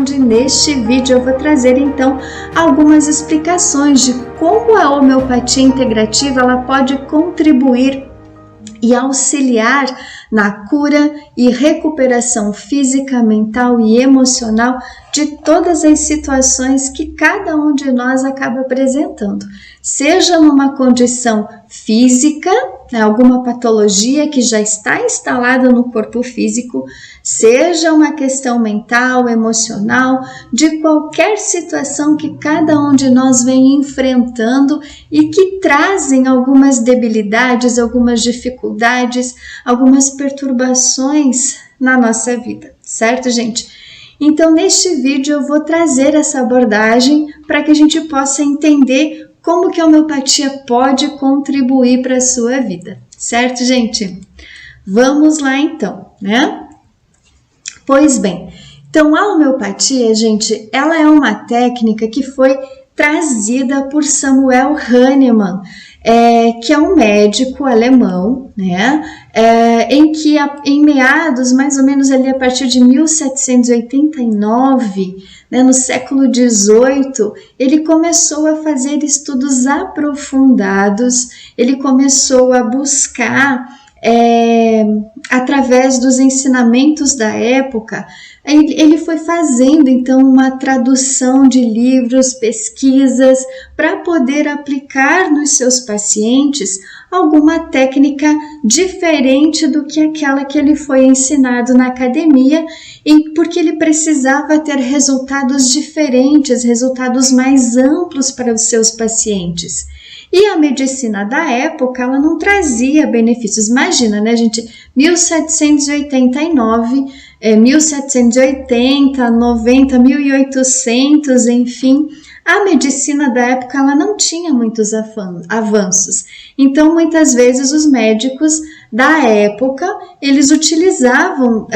onde neste vídeo eu vou trazer então algumas explicações de como a homeopatia integrativa ela pode contribuir e auxiliar na cura e recuperação física, mental e emocional de todas as situações que cada um de nós acaba apresentando, seja numa condição física, alguma patologia que já está instalada no corpo físico, seja uma questão mental, emocional, de qualquer situação que cada um de nós vem enfrentando e que trazem algumas debilidades, algumas dificuldades, algumas perturbações na nossa vida, certo, gente? Então, neste vídeo eu vou trazer essa abordagem para que a gente possa entender como que a homeopatia pode contribuir para a sua vida, certo, gente? Vamos lá então, né? Pois bem, então a homeopatia, gente, ela é uma técnica que foi trazida por Samuel Hahnemann, que é um médico alemão, né? Em meados, mais ou menos ali a partir de 1789, né, no século XVIII, ele começou a fazer estudos aprofundados, ele começou a buscar, através dos ensinamentos da época, ele foi fazendo então uma tradução de livros, pesquisas, para poder aplicar nos seus pacientes alguma técnica diferente do que aquela que ele foi ensinado na academia, porque ele precisava ter resultados diferentes, resultados mais amplos para os seus pacientes. E a medicina da época, ela não trazia benefícios. Imagina, né, gente? 1789, 1780, 90, 1800, enfim, a medicina da época ela não tinha muitos avanços. Então, muitas vezes, os médicos da época, eles utilizavam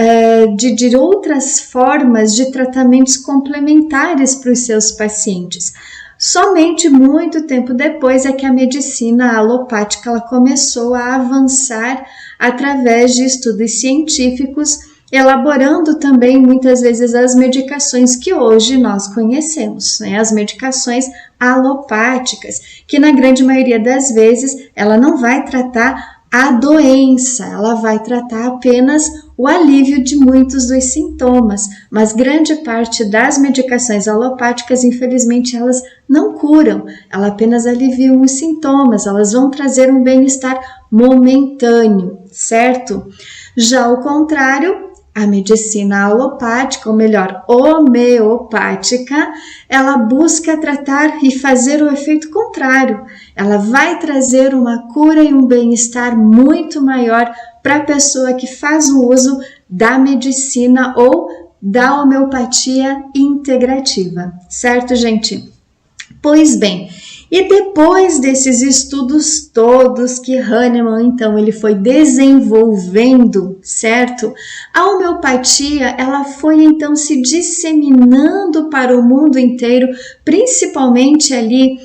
de outras formas de tratamentos complementares para os seus pacientes. Somente muito tempo depois é que a medicina alopática ela começou a avançar através de estudos científicos, elaborando também muitas vezes as medicações que hoje nós conhecemos, né? As medicações alopáticas, que na grande maioria das vezes ela não vai tratar a doença, ela vai tratar apenas o alívio de muitos dos sintomas, mas grande parte das medicações alopáticas, infelizmente, elas não curam, elas apenas aliviam os sintomas, elas vão trazer um bem-estar momentâneo, certo? Já ao contrário, a medicina alopática, ou melhor, homeopática, ela busca tratar e fazer o efeito contrário. Ela vai trazer uma cura e um bem-estar muito maior para a pessoa que faz o uso da medicina ou da homeopatia integrativa, certo, gente? Pois bem, e depois desses estudos todos que Hahnemann, então, ele foi desenvolvendo, certo? A homeopatia, ela foi, então, se disseminando para o mundo inteiro, principalmente ali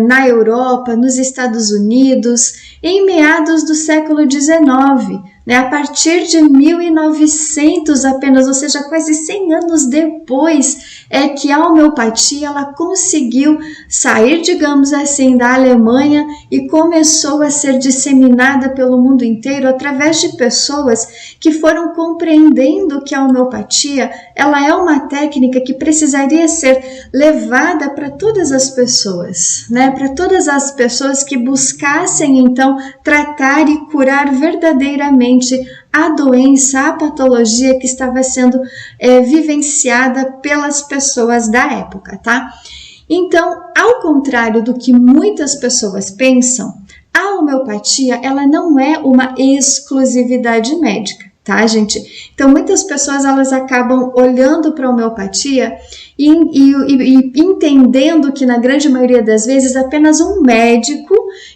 na Europa, nos Estados Unidos, em meados do século XIX, né? A partir de 1900 apenas, ou seja, quase 100 anos depois, é que a homeopatia ela conseguiu sair, digamos assim, da Alemanha e começou a ser disseminada pelo mundo inteiro através de pessoas que foram compreendendo que a homeopatia ela é uma técnica que precisaria ser levada para todas as pessoas, né? Para todas as pessoas que buscassem então tratar e curar verdadeiramente a doença, a patologia que estava sendo vivenciada pelas pessoas da época, tá? Então, ao contrário do que muitas pessoas pensam, a homeopatia, ela não é uma exclusividade médica, tá, gente? Então, muitas pessoas, elas acabam olhando para a homeopatia e entendendo que na grande maioria das vezes apenas um médico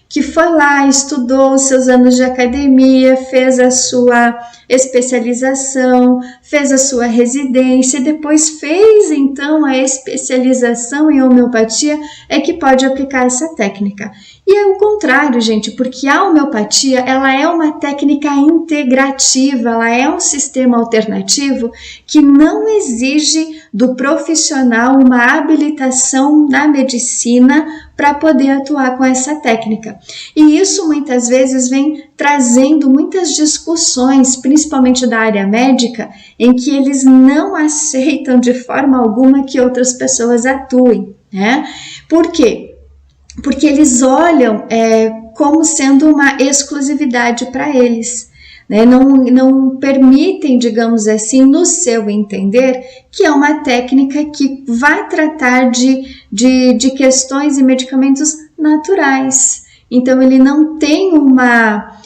que foi lá, estudou seus anos de academia, fez a sua especialização, fez a sua residência, e depois fez então a especialização em homeopatia, é que pode aplicar essa técnica. E é o contrário, gente, porque a homeopatia, ela é uma técnica integrativa, ela é um sistema alternativo que não exige do profissional uma habilitação na medicina para poder atuar com essa técnica. E isso muitas vezes vem trazendo muitas discussões, principalmente da área médica, em que eles não aceitam de forma alguma que outras pessoas atuem, né? Por quê? Porque eles olham como sendo uma exclusividade para eles, né? Não permitem, digamos assim, no seu entender, que é uma técnica que vai tratar de questões e medicamentos naturais. Então, ele não tem uma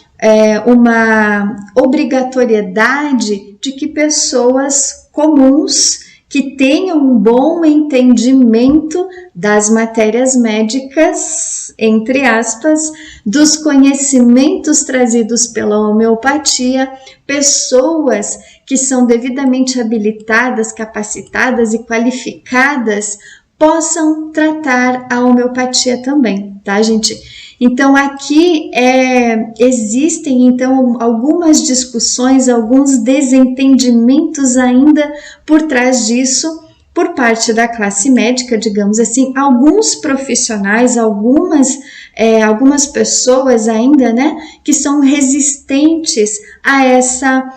obrigatoriedade de que pessoas comuns que tenham um bom entendimento das matérias médicas, entre aspas, dos conhecimentos trazidos pela homeopatia, pessoas que são devidamente habilitadas, capacitadas e qualificadas possam tratar a homeopatia também, tá, gente? Então, aqui existem, então, algumas discussões, alguns desentendimentos ainda por trás disso, por parte da classe médica, digamos assim, alguns profissionais, algumas pessoas ainda, né, que são resistentes a essa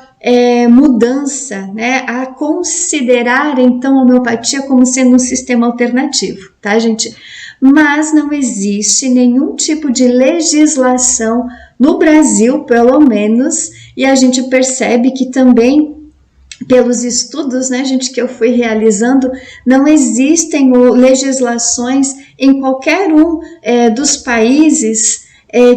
mudança, né, a considerar, então, a homeopatia como sendo um sistema alternativo, tá, gente? Mas não existe nenhum tipo de legislação no Brasil, pelo menos, e a gente percebe que também pelos estudos, né, gente, que eu fui realizando, não existem legislações em qualquer um dos países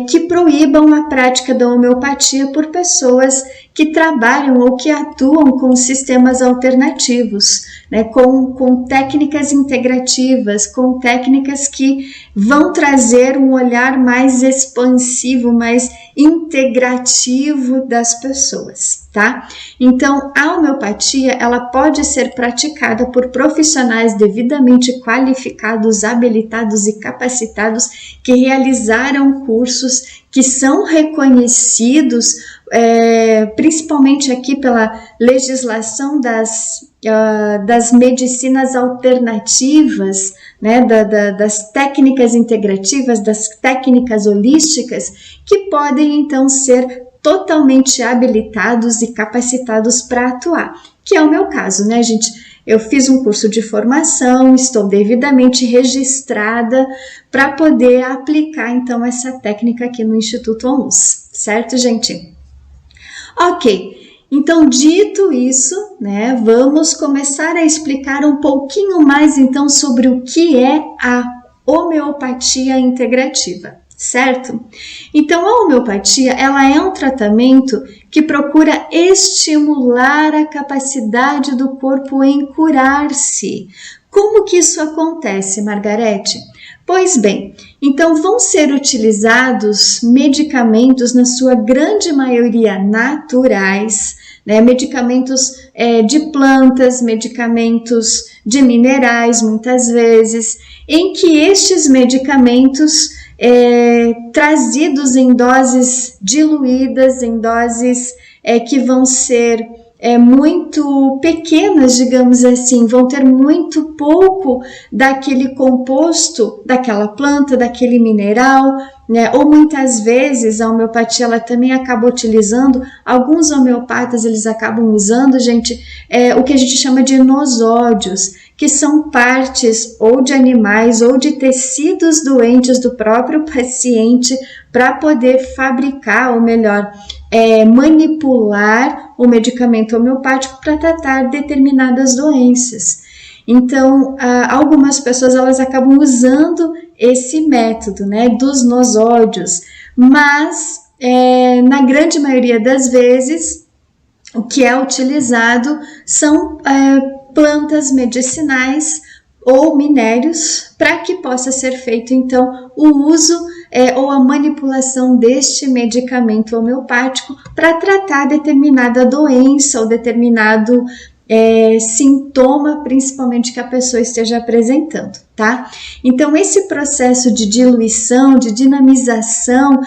que proíbam a prática da homeopatia por pessoas que trabalham ou que atuam com sistemas alternativos, né, com técnicas integrativas, com técnicas que vão trazer um olhar mais expansivo, mais integrativo das pessoas, tá? Então, a homeopatia, ela pode ser praticada por profissionais devidamente qualificados, habilitados e capacitados que realizaram cursos que são reconhecidos, principalmente aqui pela legislação das medicinas alternativas, né, das técnicas integrativas, das técnicas holísticas, que podem então ser totalmente habilitados e capacitados para atuar, que é o meu caso, né, gente? Eu fiz um curso de formação, estou devidamente registrada para poder aplicar então essa técnica aqui no Instituto ONUS, certo, gente? Ok, então dito isso, né, vamos começar a explicar um pouquinho mais então sobre o que é a homeopatia integrativa, certo? Então a homeopatia, ela é um tratamento que procura estimular a capacidade do corpo em curar-se. Como que isso acontece, Margarete? Pois bem, então vão ser utilizados medicamentos, na sua grande maioria naturais, né? Medicamentos de plantas, medicamentos de minerais, muitas vezes, em que estes medicamentos trazidos em doses diluídas, em doses que vão ser muito pequenas, digamos assim, vão ter muito pouco daquele composto, daquela planta, daquele mineral, né? Ou muitas vezes a homeopatia, ela também acaba utilizando, alguns homeopatas, eles acabam usando, gente, o que a gente chama de nosódios, que são partes ou de animais ou de tecidos doentes do próprio paciente para poder fabricar, ou melhor, manipular o medicamento homeopático para tratar determinadas doenças. Então, algumas pessoas, elas acabam usando esse método, né, dos nosódios, mas na grande maioria das vezes o que é utilizado são plantas medicinais ou minérios, para que possa ser feito então o uso ou a manipulação deste medicamento homeopático para tratar determinada doença ou determinado sintoma, principalmente que a pessoa esteja apresentando, tá? Então, esse processo de diluição, de dinamização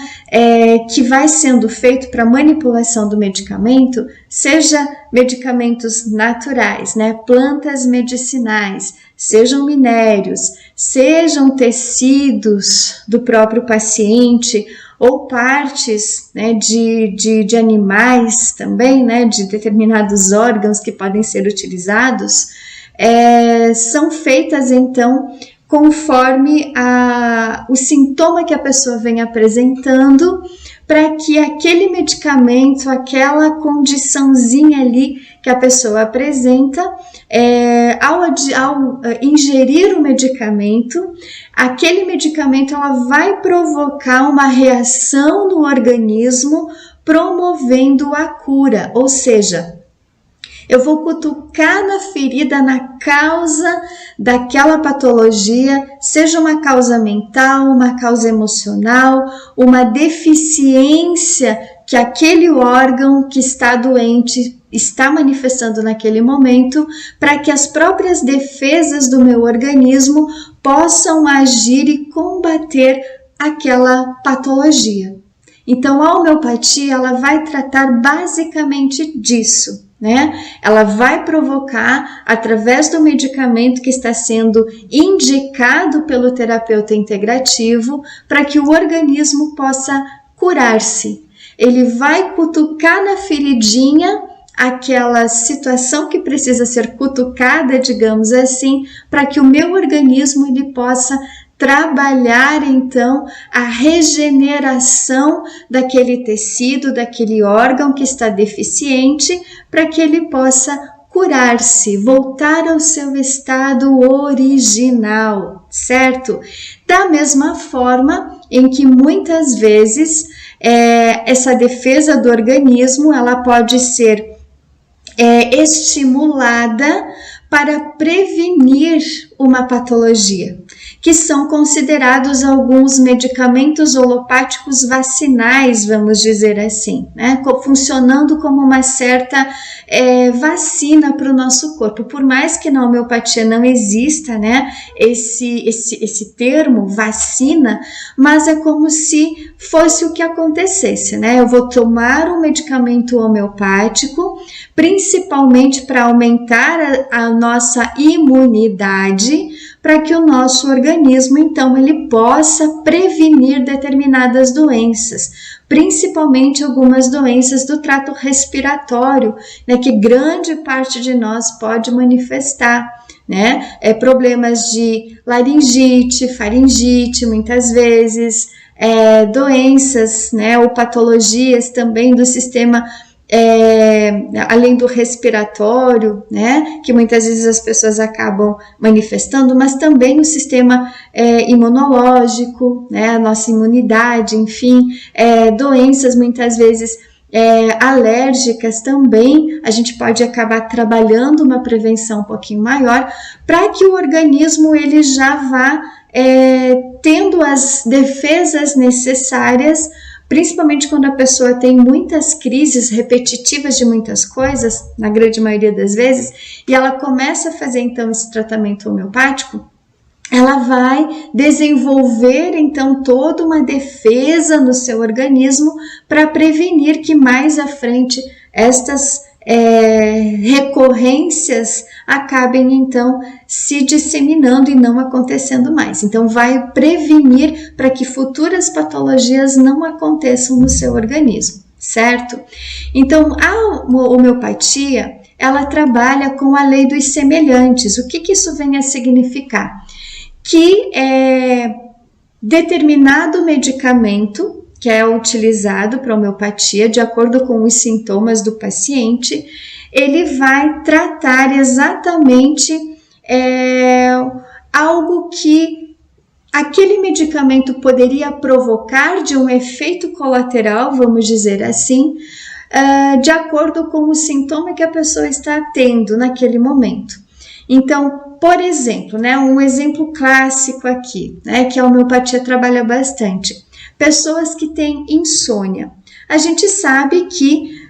que vai sendo feito para manipulação do medicamento, seja medicamentos naturais, né? Plantas medicinais, sejam minérios, sejam tecidos do próprio paciente, ou partes, né, de animais também, né, de determinados órgãos que podem ser utilizados, são feitas então conforme o sintoma que a pessoa vem apresentando, para que aquele medicamento, aquela condiçãozinha ali que a pessoa apresenta, ao ingerir o medicamento, aquele medicamento ela vai provocar uma reação no organismo, promovendo a cura, ou seja, eu vou cutucar na ferida, na causa daquela patologia, seja uma causa mental, uma causa emocional, uma deficiência que aquele órgão que está doente está manifestando naquele momento, para que as próprias defesas do meu organismo possam agir e combater aquela patologia. Então, a homeopatia ela vai tratar basicamente disso, né? Ela vai provocar, através do medicamento que está sendo indicado pelo terapeuta integrativo, para que o organismo possa curar-se. Ele vai cutucar na feridinha aquela situação que precisa ser cutucada, digamos assim, para que o meu organismo ele possa trabalhar então a regeneração daquele tecido, daquele órgão que está deficiente, para que ele possa curar-se, voltar ao seu estado original, certo? Da mesma forma em que muitas vezes essa defesa do organismo ela pode ser estimulada para prevenir uma patologia, que são considerados alguns medicamentos holopáticos vacinais, vamos dizer assim, né? Funcionando como uma certa vacina para o nosso corpo. Por mais que na homeopatia não exista, né, esse termo vacina, mas é como se fosse o que acontecesse, né? Eu vou tomar um medicamento homeopático, principalmente para aumentar a nossa imunidade, para que o nosso organismo, então, ele possa prevenir determinadas doenças, principalmente algumas doenças do trato respiratório, né, que grande parte de nós pode manifestar, né, problemas de laringite, faringite, muitas vezes, doenças, né, ou patologias também do sistema além do respiratório, né, que muitas vezes as pessoas acabam manifestando, mas também o sistema imunológico, né, a nossa imunidade, enfim, doenças muitas vezes alérgicas também, a gente pode acabar trabalhando uma prevenção um pouquinho maior, para que o organismo ele já vá tendo as defesas necessárias, principalmente quando a pessoa tem muitas crises repetitivas de muitas coisas, na grande maioria das vezes, e ela começa a fazer então esse tratamento homeopático, ela vai desenvolver então toda uma defesa no seu organismo para prevenir que mais à frente estas recorrências acabem então se disseminando e não acontecendo mais. Então vai prevenir para que futuras patologias não aconteçam no seu organismo, certo? Então a homeopatia ela trabalha com a lei dos semelhantes. O que isso vem a significar? Que determinado medicamento que é utilizado para homeopatia, de acordo com os sintomas do paciente, ele vai tratar exatamente algo que aquele medicamento poderia provocar de um efeito colateral, vamos dizer assim, de acordo com o sintoma que a pessoa está tendo naquele momento. Então, por exemplo, né, um exemplo clássico aqui, né, que a homeopatia trabalha bastante, pessoas que têm insônia. A gente sabe que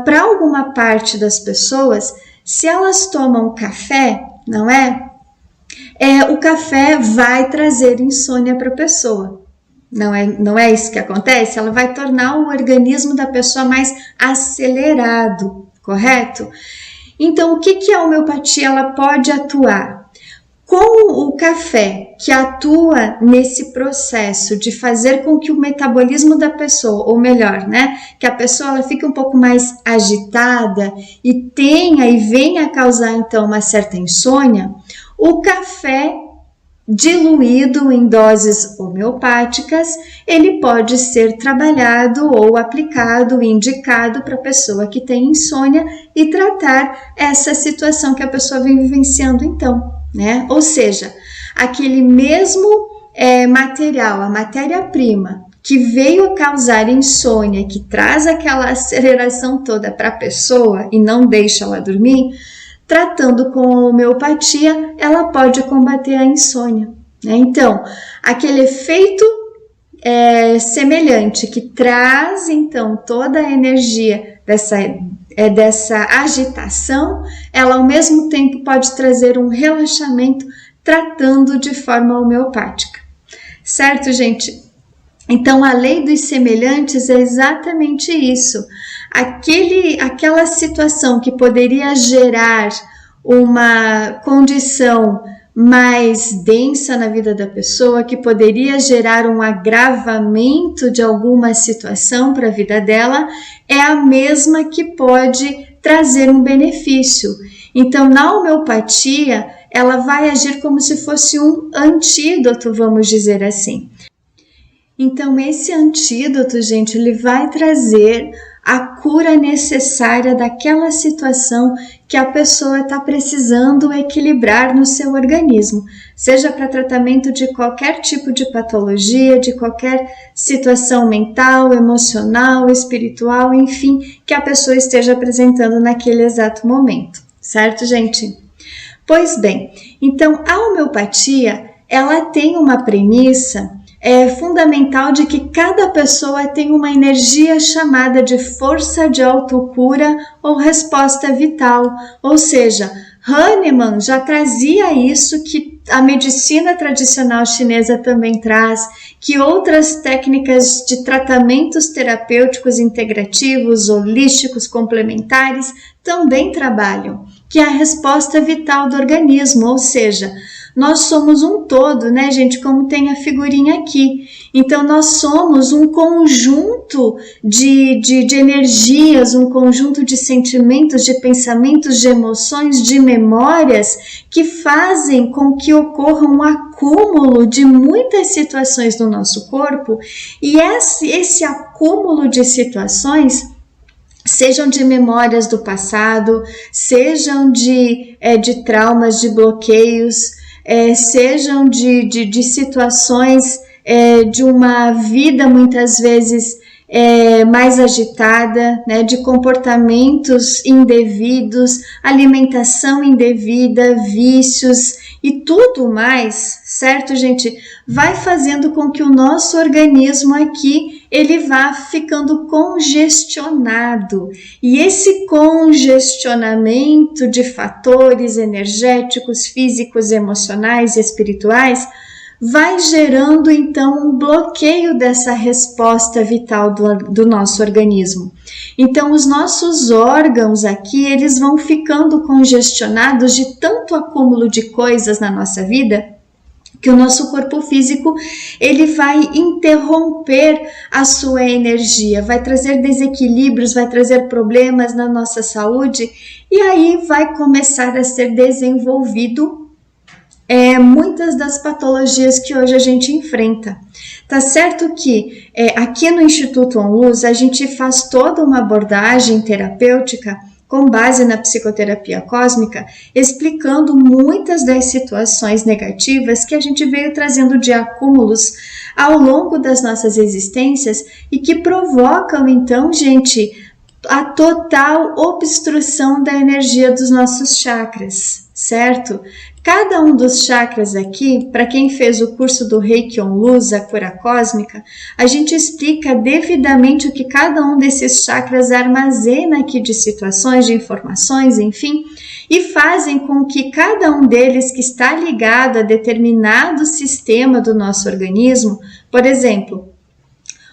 para alguma parte das pessoas, se elas tomam café, não é? O café vai trazer insônia para a pessoa. Não é isso que acontece? Ela vai tornar o organismo da pessoa mais acelerado, correto? Então, o que a homeopatia ela pode atuar? Com o café, que atua nesse processo de fazer com que o metabolismo da pessoa, ou melhor, né, que a pessoa ela fique um pouco mais agitada e tenha e venha a causar então uma certa insônia, o café diluído em doses homeopáticas, ele pode ser trabalhado ou aplicado, indicado para a pessoa que tem insônia e tratar essa situação que a pessoa vem vivenciando então, né? Ou seja, aquele mesmo material, a matéria-prima que veio causar insônia, que traz aquela aceleração toda para a pessoa e não deixa ela dormir, tratando com a homeopatia, ela pode combater a insônia, né? Então, aquele efeito semelhante que traz, então, toda a energia dessa agitação, ela ao mesmo tempo pode trazer um relaxamento tratando de forma homeopática. Certo, gente? Então, a lei dos semelhantes é exatamente isso. Aquela situação que poderia gerar uma condição mais densa na vida da pessoa, que poderia gerar um agravamento de alguma situação para a vida dela, é a mesma que pode trazer um benefício. Então, na homeopatia, ela vai agir como se fosse um antídoto, vamos dizer assim. Então, esse antídoto, gente, ele vai trazer a cura necessária daquela situação que a pessoa está precisando equilibrar no seu organismo, seja para tratamento de qualquer tipo de patologia, de qualquer situação mental, emocional, espiritual, enfim, que a pessoa esteja apresentando naquele exato momento, certo, gente? Pois bem, então a homeopatia, ela tem uma premissa fundamental de que cada pessoa tem uma energia chamada de força de autocura ou resposta vital, ou seja, Hahnemann já trazia isso que a medicina tradicional chinesa também traz, que outras técnicas de tratamentos terapêuticos integrativos, holísticos, complementares também trabalham, que é a resposta vital do organismo, ou seja, nós somos um todo, né, gente? Como tem a figurinha aqui. Então, nós somos um conjunto de energias, um conjunto de sentimentos, de pensamentos, de emoções, de memórias que fazem com que ocorra um acúmulo de muitas situações no nosso corpo. E esse acúmulo de situações, sejam de memórias do passado, sejam de traumas, de bloqueios, sejam de situações de uma vida muitas vezes mais agitada, né, de comportamentos indevidos, alimentação indevida, vícios e tudo mais, certo, gente? Vai fazendo com que o nosso organismo aqui ele vá ficando congestionado. E esse congestionamento de fatores energéticos, físicos, emocionais e espirituais vai gerando então um bloqueio dessa resposta vital do nosso organismo. Então os nossos órgãos aqui, eles vão ficando congestionados de tanto acúmulo de coisas na nossa vida, que o nosso corpo físico ele vai interromper a sua energia, vai trazer desequilíbrios, vai trazer problemas na nossa saúde e aí vai começar a ser desenvolvido muitas das patologias que hoje a gente enfrenta. Tá certo que aqui no Instituto OnLuz a gente faz toda uma abordagem terapêutica com base na psicoterapia cósmica, explicando muitas das situações negativas que a gente veio trazendo de acúmulos ao longo das nossas existências e que provocam, então, gente, a total obstrução da energia dos nossos chakras, certo? Cada um dos chakras aqui, para quem fez o curso do Reiki On Luz, a cura cósmica, a gente explica devidamente o que cada um desses chakras armazena aqui de situações, de informações, enfim, e fazem com que cada um deles que está ligado a determinado sistema do nosso organismo, por exemplo,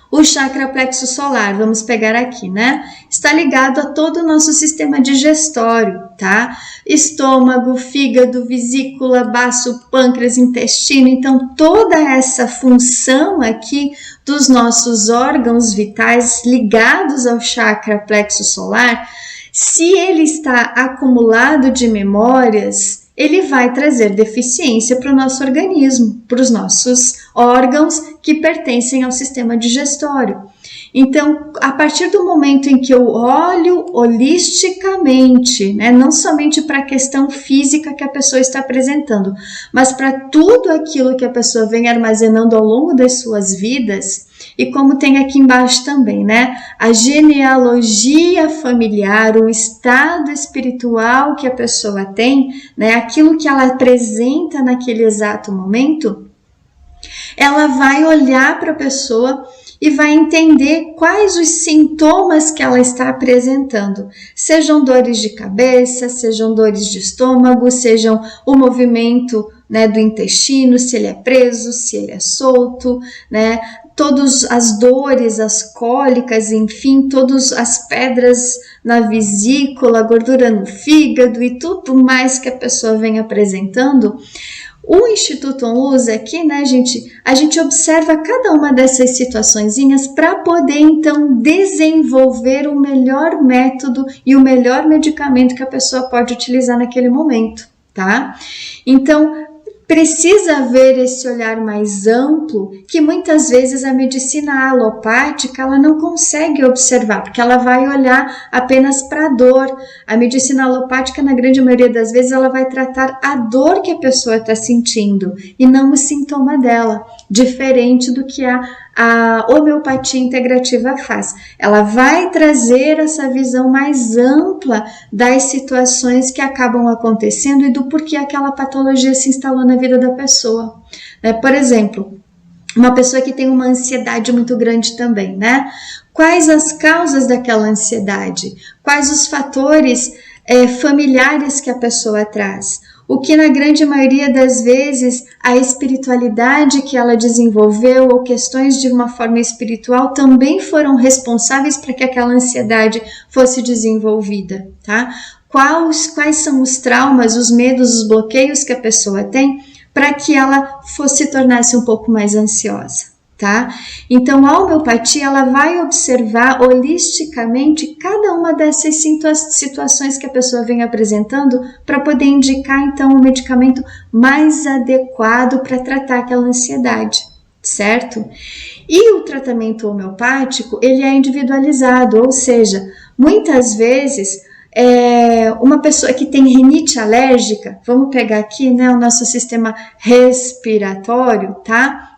o chakra plexo solar, vamos pegar aqui, né? Está ligado a todo o nosso sistema digestório, tá? Estômago, fígado, vesícula, baço, pâncreas, intestino. Então, toda essa função aqui dos nossos órgãos vitais ligados ao chakra plexo solar, se ele está acumulado de memórias, ele vai trazer deficiência para o nosso organismo, para os nossos órgãos que pertencem ao sistema digestório. Então, a partir do momento em que eu olho holisticamente, né, não somente para a questão física que a pessoa está apresentando, mas para tudo aquilo que a pessoa vem armazenando ao longo das suas vidas, e como tem aqui embaixo também, né, a genealogia familiar, o estado espiritual que a pessoa tem, né, aquilo que ela apresenta naquele exato momento, ela vai olhar para a pessoa e vai entender quais os sintomas que ela está apresentando, sejam dores de cabeça, sejam dores de estômago, sejam o movimento, né, do intestino, se ele é preso, se ele é solto, né, todas as dores, as cólicas, enfim, todas as pedras na vesícula, gordura no fígado e tudo mais que a pessoa vem apresentando. O Instituto On Luz aqui, né, gente, a gente observa cada uma dessas situaçõezinhas para poder, então, desenvolver o melhor método e o melhor medicamento que a pessoa pode utilizar naquele momento, tá? Então, precisa haver esse olhar mais amplo que muitas vezes a medicina alopática ela não consegue observar, porque ela vai olhar apenas para a dor. A medicina alopática, na grande maioria das vezes, ela vai tratar a dor que a pessoa está sentindo e não o sintoma dela, diferente do que a homeopatia integrativa faz. Ela vai trazer essa visão mais ampla das situações que acabam acontecendo e do porquê aquela patologia se instalou na vida da pessoa. Por exemplo, uma pessoa que tem uma ansiedade muito grande também, né? Quais as causas daquela ansiedade? Quais os fatores familiares que a pessoa traz? O que na grande maioria das vezes a espiritualidade que ela desenvolveu ou questões de uma forma espiritual também foram responsáveis para que aquela ansiedade fosse desenvolvida, tá? Quais são os traumas, os medos, os bloqueios que a pessoa tem para que ela se tornasse um pouco mais ansiosa, tá? Então a homeopatia ela vai observar holisticamente cada uma dessas situações que a pessoa vem apresentando para poder indicar então o medicamento mais adequado para tratar aquela ansiedade, certo? E o tratamento homeopático ele é individualizado, ou seja, muitas vezes uma pessoa que tem rinite alérgica, vamos pegar aqui, né, o nosso sistema respiratório, tá?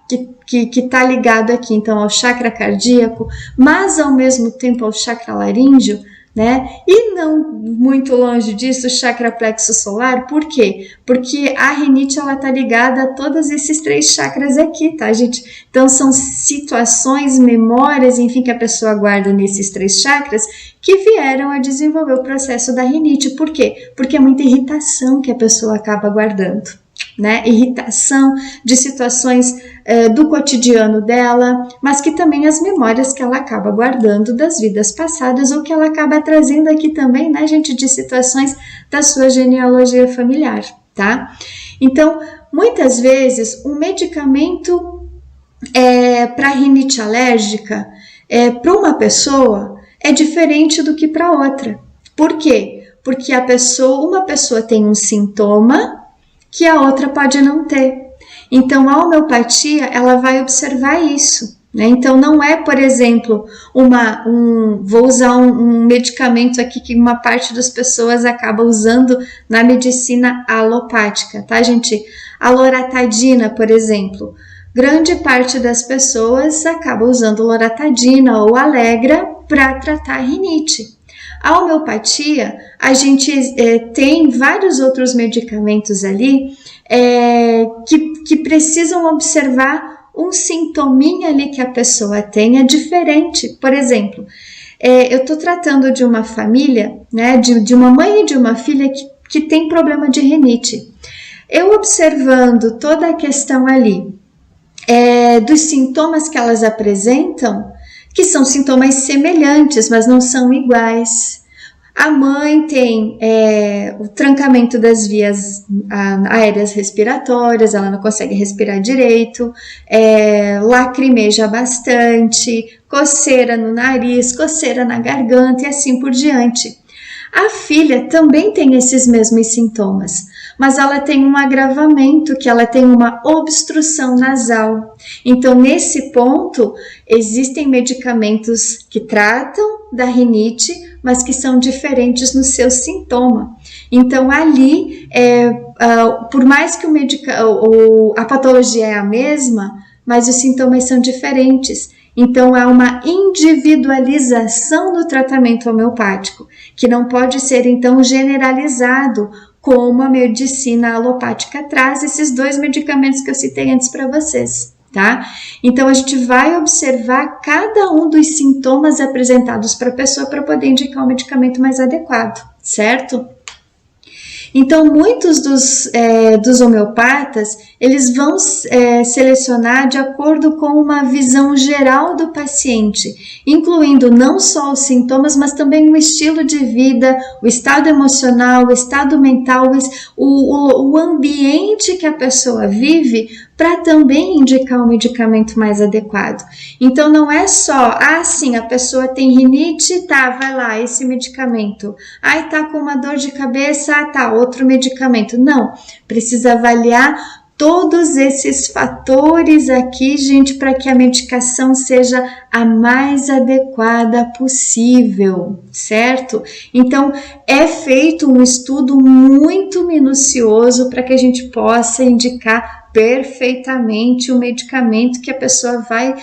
Que está ligado aqui, então, ao chakra cardíaco, mas ao mesmo tempo ao chakra laríngeo, né? E não muito longe disso, o chakra plexo solar. Por quê? Porque a rinite, ela está ligada a todos esses 3 chakras aqui, tá, gente? Então, são situações, memórias, enfim, que a pessoa guarda nesses 3 chakras que vieram a desenvolver o processo da rinite. Por quê? Porque é muita irritação que a pessoa acaba guardando, né? Irritação de situações do cotidiano dela, mas que também as memórias que ela acaba guardando das vidas passadas ou que ela acaba trazendo aqui também, né, gente, de situações da sua genealogia familiar, tá? Então, muitas vezes, um medicamento para rinite alérgica para uma pessoa é diferente do que para outra. Por quê? Porque uma pessoa tem um sintoma que a outra pode não ter. Então, a homeopatia, ela vai observar isso, né? Então, não é, por exemplo, vou usar um medicamento aqui que uma parte das pessoas acaba usando na medicina alopática, tá, gente? A loratadina, por exemplo, grande parte das pessoas acaba usando loratadina ou Allegra para tratar a rinite. A homeopatia, a gente tem vários outros medicamentos ali que precisam observar um sintominha ali que a pessoa tenha diferente. Por exemplo, eu estou tratando de uma família, né, de uma mãe e de uma filha que tem problema de rinite. Eu observando toda a questão ali dos sintomas que elas apresentam, que são sintomas semelhantes, mas não são iguais. A mãe tem o trancamento das vias aéreas respiratórias, ela não consegue respirar direito, lacrimeja bastante, coceira no nariz, coceira na garganta e assim por diante. A filha também tem esses mesmos sintomas, mas ela tem um agravamento, que ela tem uma obstrução nasal. Então, nesse ponto, existem medicamentos que tratam da rinite, mas que são diferentes no seu sintoma. Então, ali, por mais que a patologia é a mesma, mas os sintomas são diferentes. Então, há uma individualização do tratamento homeopático, que não pode ser, então, generalizado como a medicina alopática traz esses 2 medicamentos que eu citei antes para vocês, tá? Então, a gente vai observar cada um dos sintomas apresentados para a pessoa para poder indicar o medicamento mais adequado, certo? Então, muitos dos homeopatas, eles vão selecionar de acordo com uma visão geral do paciente, incluindo não só os sintomas, mas também o estilo de vida, o estado emocional, o estado mental, o ambiente que a pessoa vive, para também indicar um medicamento mais adequado. Então, não é só, sim, a pessoa tem rinite, tá, vai lá, esse medicamento. Tá com uma dor de cabeça, tá, outro medicamento. Não, precisa avaliar todos esses fatores aqui, gente, para que a medicação seja a mais adequada possível, certo? Então, é feito um estudo muito minucioso para que a gente possa indicar perfeitamente o medicamento que a pessoa vai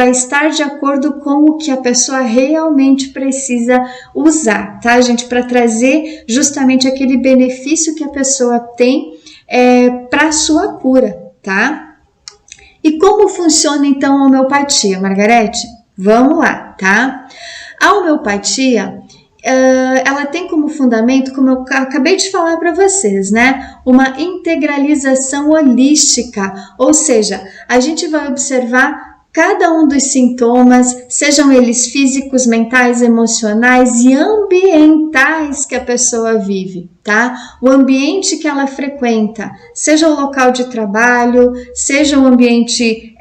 estar de acordo com o que a pessoa realmente precisa usar, tá, gente? Para trazer justamente aquele benefício que a pessoa tem para a sua cura, tá? E como funciona então a homeopatia, Margarete? Vamos lá, tá? A homeopatia, ela tem como fundamento, como eu acabei de falar para vocês, né? Uma integralização holística, ou seja, a gente vai observar cada um dos sintomas, sejam eles físicos, mentais, emocionais e ambientais que a pessoa vive, tá? O ambiente que ela frequenta, seja o local de trabalho, seja o ambiente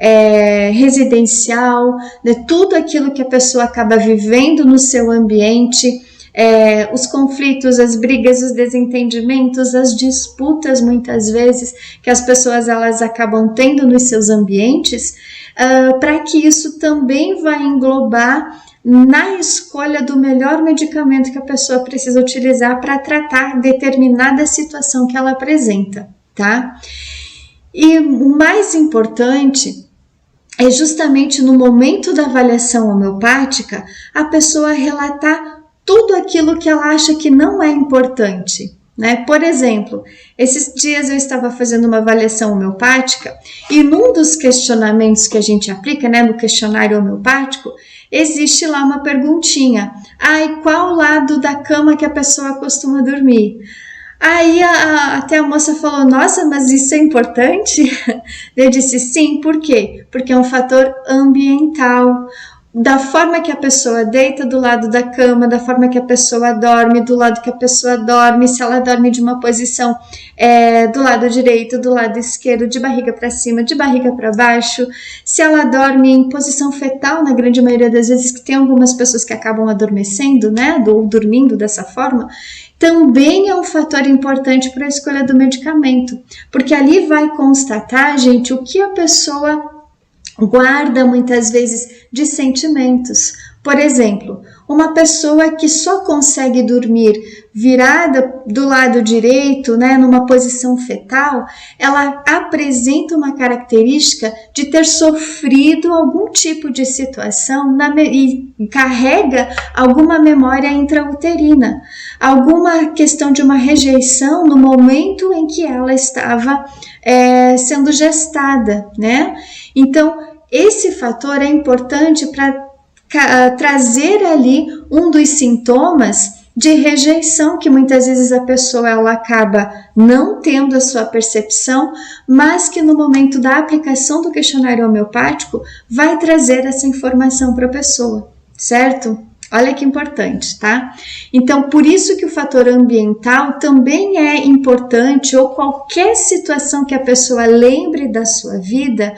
residencial, né? Tudo aquilo que a pessoa acaba vivendo no seu ambiente, os conflitos, as brigas, os desentendimentos, as disputas muitas vezes que as pessoas elas acabam tendo nos seus ambientes, para que isso também vai englobar na escolha do melhor medicamento que a pessoa precisa utilizar para tratar determinada situação que ela apresenta, tá? E o mais importante é justamente no momento da avaliação homeopática a pessoa relatar tudo aquilo que ela acha que não é importante, né? Por exemplo, esses dias eu estava fazendo uma avaliação homeopática e num dos questionamentos que a gente aplica, né, no questionário homeopático, existe lá uma perguntinha. E qual lado da cama que a pessoa costuma dormir? Aí até a moça falou, nossa, mas isso é importante? Eu disse, sim, por quê? Porque é um fator ambiental. Da forma que a pessoa deita do lado da cama, da forma que a pessoa dorme, do lado que a pessoa dorme, se ela dorme de uma posição do lado direito, do lado esquerdo, de barriga para cima, de barriga para baixo, se ela dorme em posição fetal, na grande maioria das vezes, que tem algumas pessoas que acabam adormecendo, né, ou dormindo dessa forma, também é um fator importante para a escolha do medicamento, porque ali vai constatar, gente, o que a pessoa guarda muitas vezes de sentimentos. Por exemplo, uma pessoa que só consegue dormir virada do lado direito, né, numa posição fetal, ela apresenta uma característica de ter sofrido algum tipo de situação e carrega alguma memória intrauterina, alguma questão de uma rejeição no momento em que ela estava sendo gestada, né? Então, esse fator é importante para trazer ali um dos sintomas de rejeição que muitas vezes a pessoa ela acaba não tendo a sua percepção, mas que no momento da aplicação do questionário homeopático vai trazer essa informação para a pessoa, certo? Olha que importante, tá? Então, por isso que o fator ambiental também é importante, ou qualquer situação que a pessoa lembre da sua vida,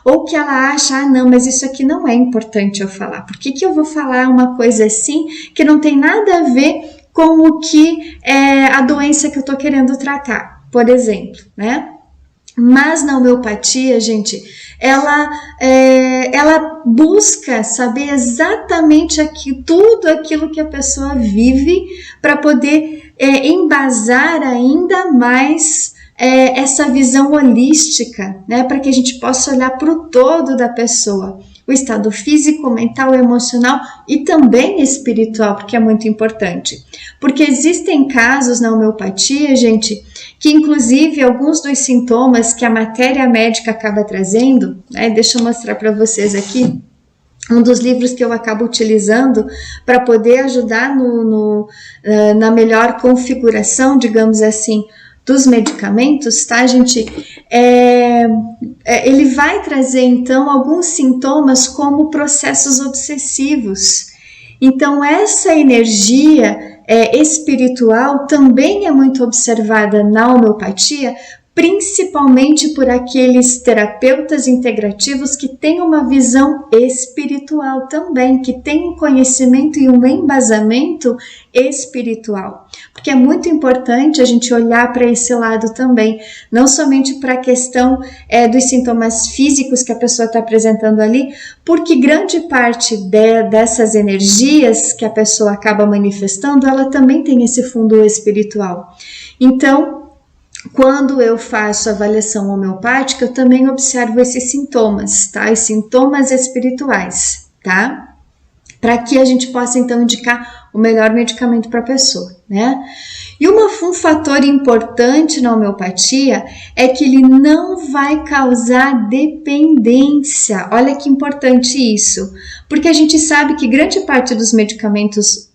ou que ela acha, não, mas isso aqui não é importante eu falar. Por que eu vou falar uma coisa assim que não tem nada a ver com o que é a doença que eu tô querendo tratar, por exemplo, né? Mas na homeopatia, gente, ela busca saber exatamente tudo aquilo que a pessoa vive para poder embasar ainda mais essa visão holística, né, para que a gente possa olhar para o todo da pessoa, o estado físico, mental, emocional e também espiritual, porque é muito importante. Porque existem casos na homeopatia, gente, que inclusive alguns dos sintomas que a matéria médica acaba trazendo, né, deixa eu mostrar para vocês aqui, um dos livros que eu acabo utilizando para poder ajudar na melhor configuração, digamos assim, dos medicamentos, tá, gente? Ele vai trazer, então, alguns sintomas como processos obsessivos. Então, essa energia espiritual também é muito observada na homeopatia, principalmente por aqueles terapeutas integrativos que têm uma visão espiritual também, que têm um conhecimento e um embasamento espiritual. Porque é muito importante a gente olhar para esse lado também, não somente para a questão dos sintomas físicos que a pessoa está apresentando ali, porque grande parte dessas energias que a pessoa acaba manifestando, ela também tem esse fundo espiritual. Então, quando eu faço avaliação homeopática, eu também observo esses sintomas, tá? Os sintomas espirituais, tá? Para que a gente possa, então, indicar o melhor medicamento para a pessoa, né? E um fator importante na homeopatia é que ele não vai causar dependência. Olha que importante isso, porque a gente sabe que grande parte dos medicamentos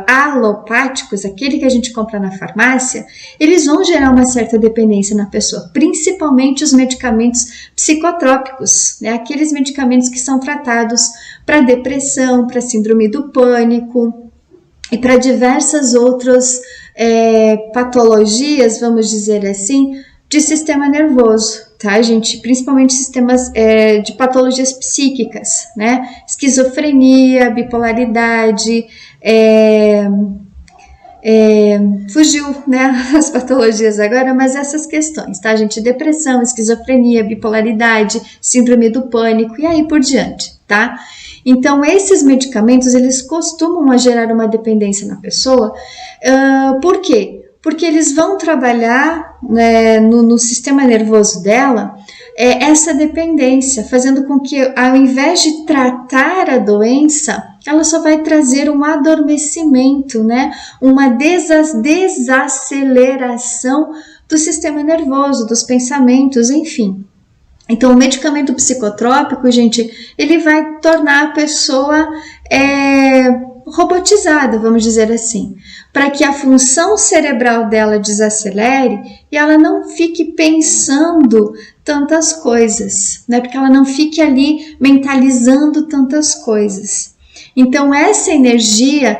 alopáticos, aquele que a gente compra na farmácia, eles vão gerar uma certa dependência na pessoa, principalmente os medicamentos psicotrópicos, né? Aqueles medicamentos que são tratados para depressão, para síndrome do pânico e para diversas outras patologias, vamos dizer assim, de sistema nervoso, tá, gente? Principalmente sistemas de patologias psíquicas, né? Esquizofrenia, bipolaridade, fugiu, né, as patologias agora, mas essas questões, tá, gente? Depressão, esquizofrenia, bipolaridade, síndrome do pânico e aí por diante, tá? Então, esses medicamentos, eles costumam gerar uma dependência na pessoa. Por quê? Porque eles vão trabalhar, né, no sistema nervoso dela essa dependência, fazendo com que, ao invés de tratar a doença, ela só vai trazer um adormecimento, né, uma desaceleração do sistema nervoso, dos pensamentos, enfim. Então, o medicamento psicotrópico, gente, ele vai tornar a pessoa robotizada, vamos dizer assim, para que a função cerebral dela desacelere e ela não fique pensando tantas coisas, né? Porque ela não fique ali mentalizando tantas coisas. Então, essa energia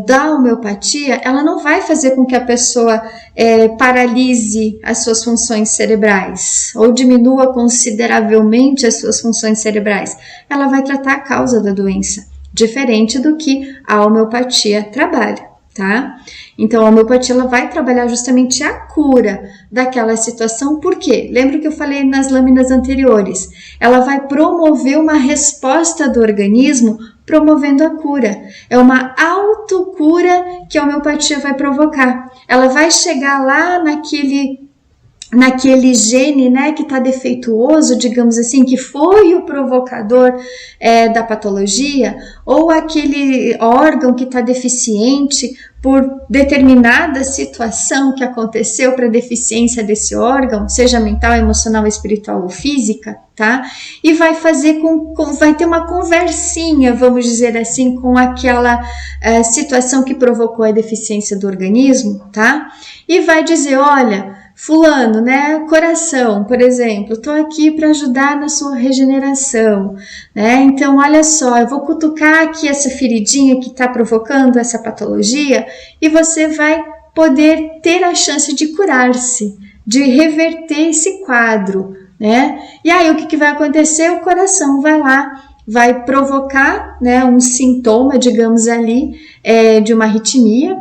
da homeopatia, ela não vai fazer com que a pessoa paralise as suas funções cerebrais ou diminua consideravelmente as suas funções cerebrais. Ela vai tratar a causa da doença, diferente do que a homeopatia trabalha, tá? Então a homeopatia ela vai trabalhar justamente a cura daquela situação, por quê? Lembra que eu falei nas lâminas anteriores? Ela vai promover uma resposta do organismo promovendo a cura. É uma autocura que a homeopatia vai provocar. Ela vai chegar lá naquele gene, né, que está defeituoso, digamos assim, que foi o provocador da patologia, ou aquele órgão que está deficiente por determinada situação que aconteceu para deficiência desse órgão, seja mental, emocional, espiritual ou física, tá? E vai fazer vai ter uma conversinha, vamos dizer assim, com aquela situação que provocou a deficiência do organismo, tá? E vai dizer, olha, fulano, né, coração, por exemplo, estou aqui para ajudar na sua regeneração, né, então olha só, eu vou cutucar aqui essa feridinha que está provocando essa patologia e você vai poder ter a chance de curar-se, de reverter esse quadro, né, e aí o que vai acontecer? O coração vai lá, vai provocar, né, um sintoma, digamos ali, de uma arritmia,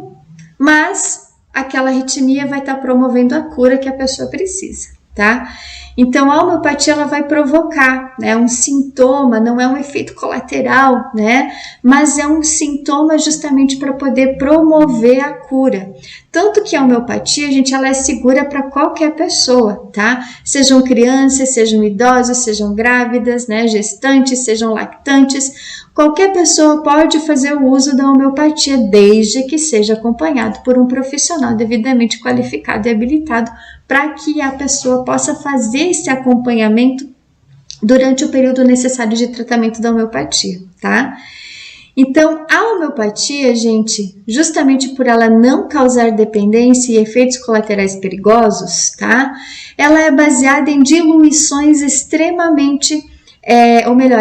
mas aquela arritmia vai estar promovendo a cura que a pessoa precisa, tá? Então a homeopatia ela vai provocar, né, um sintoma, não é um efeito colateral, né, mas é um sintoma justamente para poder promover a cura. Tanto que a homeopatia, gente, ela é segura para qualquer pessoa, tá? Sejam crianças, sejam idosos, sejam grávidas, né, gestantes, sejam lactantes. Qualquer pessoa pode fazer o uso da homeopatia desde que seja acompanhado por um profissional devidamente qualificado e habilitado para que a pessoa possa fazer esse acompanhamento durante o período necessário de tratamento da homeopatia, tá? Então, a homeopatia, gente, justamente por ela não causar dependência e efeitos colaterais perigosos, tá? Ela é baseada em diluições extremamente,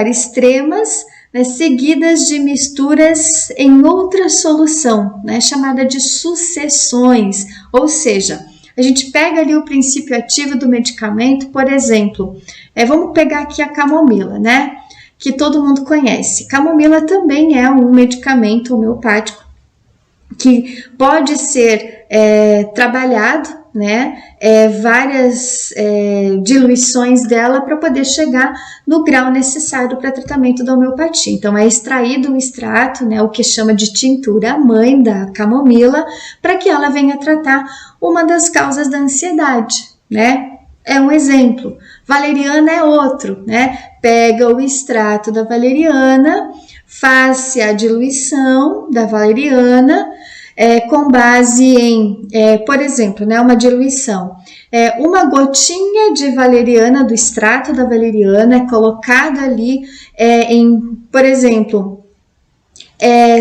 extremas, né, seguidas de misturas em outra solução, né, chamada de sucessões, ou seja, a gente pega ali o princípio ativo do medicamento, por exemplo, vamos pegar aqui a camomila, né, que todo mundo conhece. Camomila também é um medicamento homeopático que pode ser trabalhado, né, várias diluições dela para poder chegar no grau necessário para tratamento da homeopatia. Então é extraído o extrato, né, o que chama de tintura mãe da camomila, para que ela venha tratar uma das causas da ansiedade, né? É um exemplo. Valeriana é outro, né? Pega o extrato da valeriana, faz-se a diluição da valeriana, com base em, por exemplo, né, uma diluição. Uma gotinha de valeriana, do extrato da valeriana, é colocada ali por exemplo,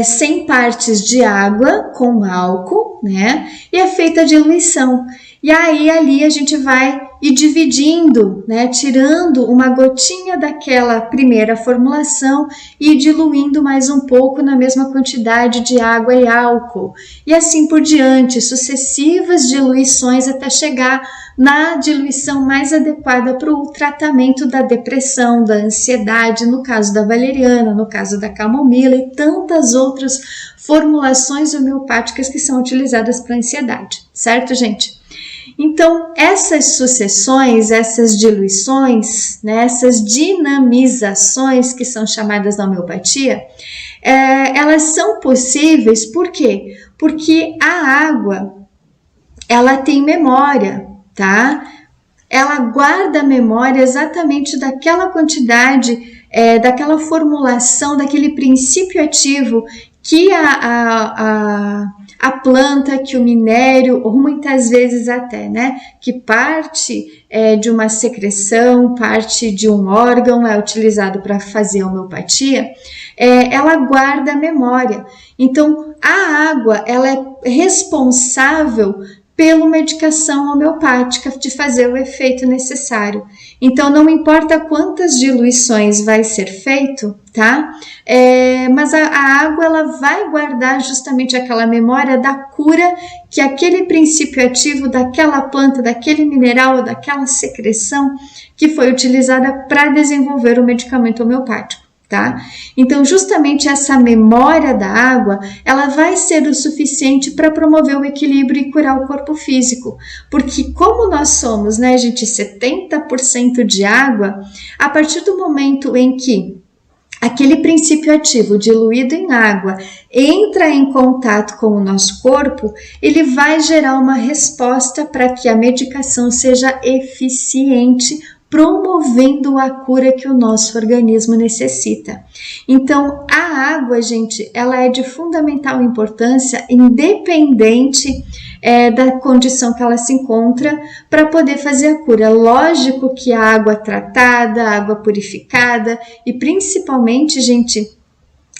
100 partes de água com álcool, né, e é feita a diluição. E aí ali a gente vai ir dividindo, né, tirando uma gotinha daquela primeira formulação e diluindo mais um pouco na mesma quantidade de água e álcool. E assim por diante, sucessivas diluições até chegar na diluição mais adequada para o tratamento da depressão, da ansiedade, no caso da valeriana, no caso da camomila e tantas outras formulações homeopáticas que são utilizadas para ansiedade, certo, gente? Então, essas sucessões, essas diluições, né, essas dinamizações que são chamadas na homeopatia, elas são possíveis, por quê? Porque a água, ela tem memória, tá? Ela guarda a memória exatamente daquela quantidade, daquela formulação, daquele princípio ativo que a planta, que o minério, ou muitas vezes até, né, que parte de uma secreção, parte de um órgão é utilizado para fazer a homeopatia, ela guarda a memória. Então, a água, ela é responsável pela medicação homeopática de fazer o efeito necessário. Então, não importa quantas diluições vai ser feito, tá? Mas a água, ela vai guardar justamente aquela memória da cura que aquele princípio ativo daquela planta, daquele mineral, daquela secreção que foi utilizada para desenvolver o medicamento homeopático, tá? Então, justamente essa memória da água, ela vai ser o suficiente para promover o equilíbrio e curar o corpo físico, porque como nós somos, né, gente, 70% de água, a partir do momento em que aquele princípio ativo diluído em água entra em contato com o nosso corpo, ele vai gerar uma resposta para que a medicação seja eficiente, promovendo a cura que o nosso organismo necessita. Então, a água, gente, ela é de fundamental importância, independente da condição que ela se encontra, para poder fazer a cura. Lógico que a água tratada, a água purificada e principalmente, gente,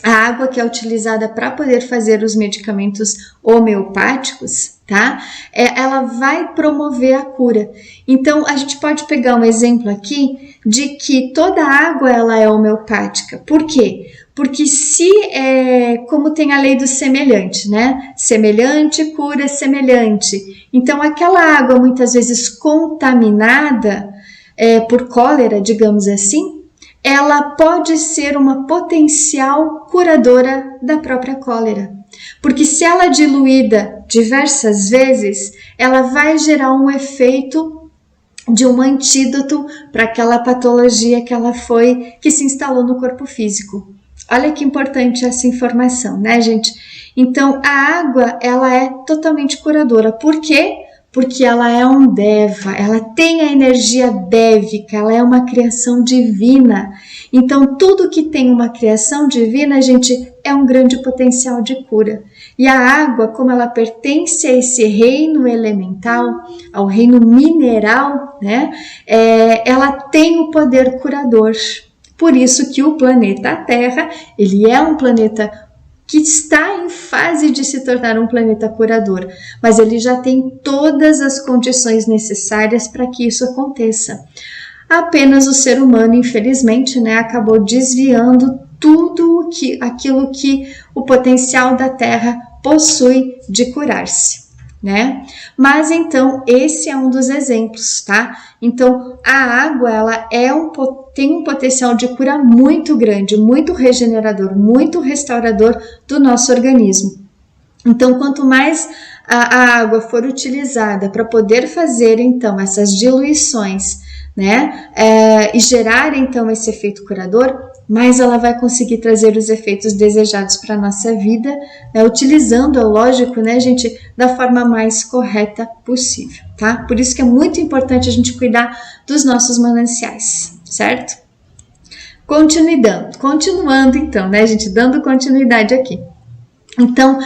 a água que é utilizada para poder fazer os medicamentos homeopáticos, tá? Ela vai promover a cura. Então, a gente pode pegar um exemplo aqui de que toda água ela é homeopática. Por quê? Porque como tem a lei do semelhante, né? Semelhante cura semelhante. Então, aquela água muitas vezes contaminada por cólera, digamos assim, ela pode ser uma potencial curadora da própria cólera. Porque se ela é diluída diversas vezes, ela vai gerar um efeito de um antídoto para aquela patologia que se instalou no corpo físico. Olha que importante essa informação, né, gente? Então, a água, ela é totalmente curadora. Por quê? Porque ela é um deva, ela tem a energia dévica, ela é uma criação divina. Então, tudo que tem uma criação divina, gente, é um grande potencial de cura. E a água, como ela pertence a esse reino elemental, ao reino mineral, né? Ela tem o poder curador. Por isso que o planeta Terra, ele é um planeta que está em fase de se tornar um planeta curador, mas ele já tem todas as condições necessárias para que isso aconteça. Apenas o ser humano, infelizmente, né, acabou desviando tudo aquilo que o potencial da Terra possui de curar-se, né? Mas então esse é um dos exemplos, tá? Então a água, ela tem um potencial de cura muito grande, muito regenerador, muito restaurador do nosso organismo. Então, quanto mais a água for utilizada para poder fazer então essas diluições, né, e gerar então esse efeito curador, mais ela vai conseguir trazer os efeitos desejados para a nossa vida, né, utilizando, é lógico, né, gente, da forma mais correta possível, tá? Por isso que é muito importante a gente cuidar dos nossos mananciais, certo? Continuando então, né, gente, dando continuidade aqui. Então,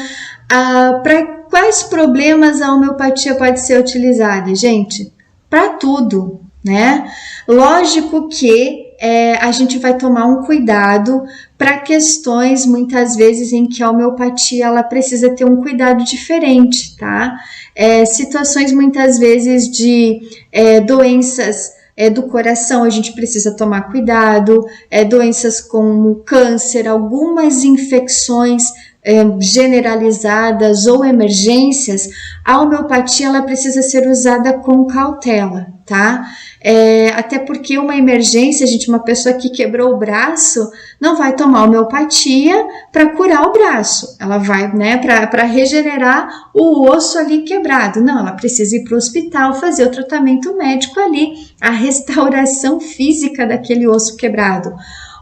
para quais problemas a homeopatia pode ser utilizada, gente? Para tudo, né? Lógico que a gente vai tomar um cuidado para questões, muitas vezes, em que a homeopatia ela precisa ter um cuidado diferente, tá? Situações, muitas vezes, de doenças do coração, a gente precisa tomar cuidado, doenças como câncer, algumas infecções generalizadas ou emergências, a homeopatia ela precisa ser usada com cautela, tá? Até porque uma emergência, gente, uma pessoa que quebrou o braço não vai tomar homeopatia para curar o braço, ela vai, né, para regenerar o osso ali quebrado, não, ela precisa ir para o hospital fazer o tratamento médico ali, a restauração física daquele osso quebrado.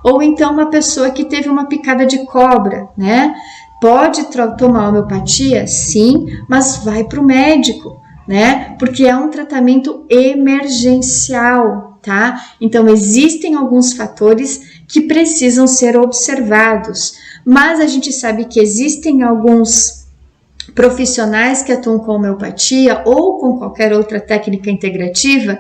Ou então uma pessoa que teve uma picada de cobra, né? Pode tomar homeopatia? Sim, mas vai para o médico, né? Porque é um tratamento emergencial, tá? Então, existem alguns fatores que precisam ser observados, mas a gente sabe que existem alguns profissionais que atuam com homeopatia ou com qualquer outra técnica integrativa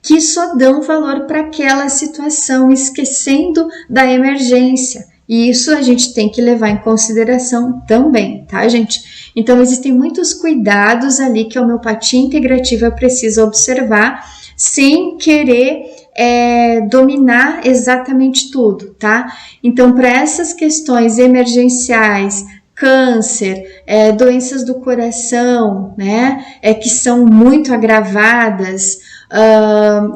que só dão valor para aquela situação, esquecendo da emergência. E isso a gente tem que levar em consideração também, tá, gente? Então, existem muitos cuidados ali que a homeopatia integrativa precisa observar, sem querer dominar exatamente tudo, tá? Então, para essas questões emergenciais, câncer, doenças do coração, né, que são muito agravadas,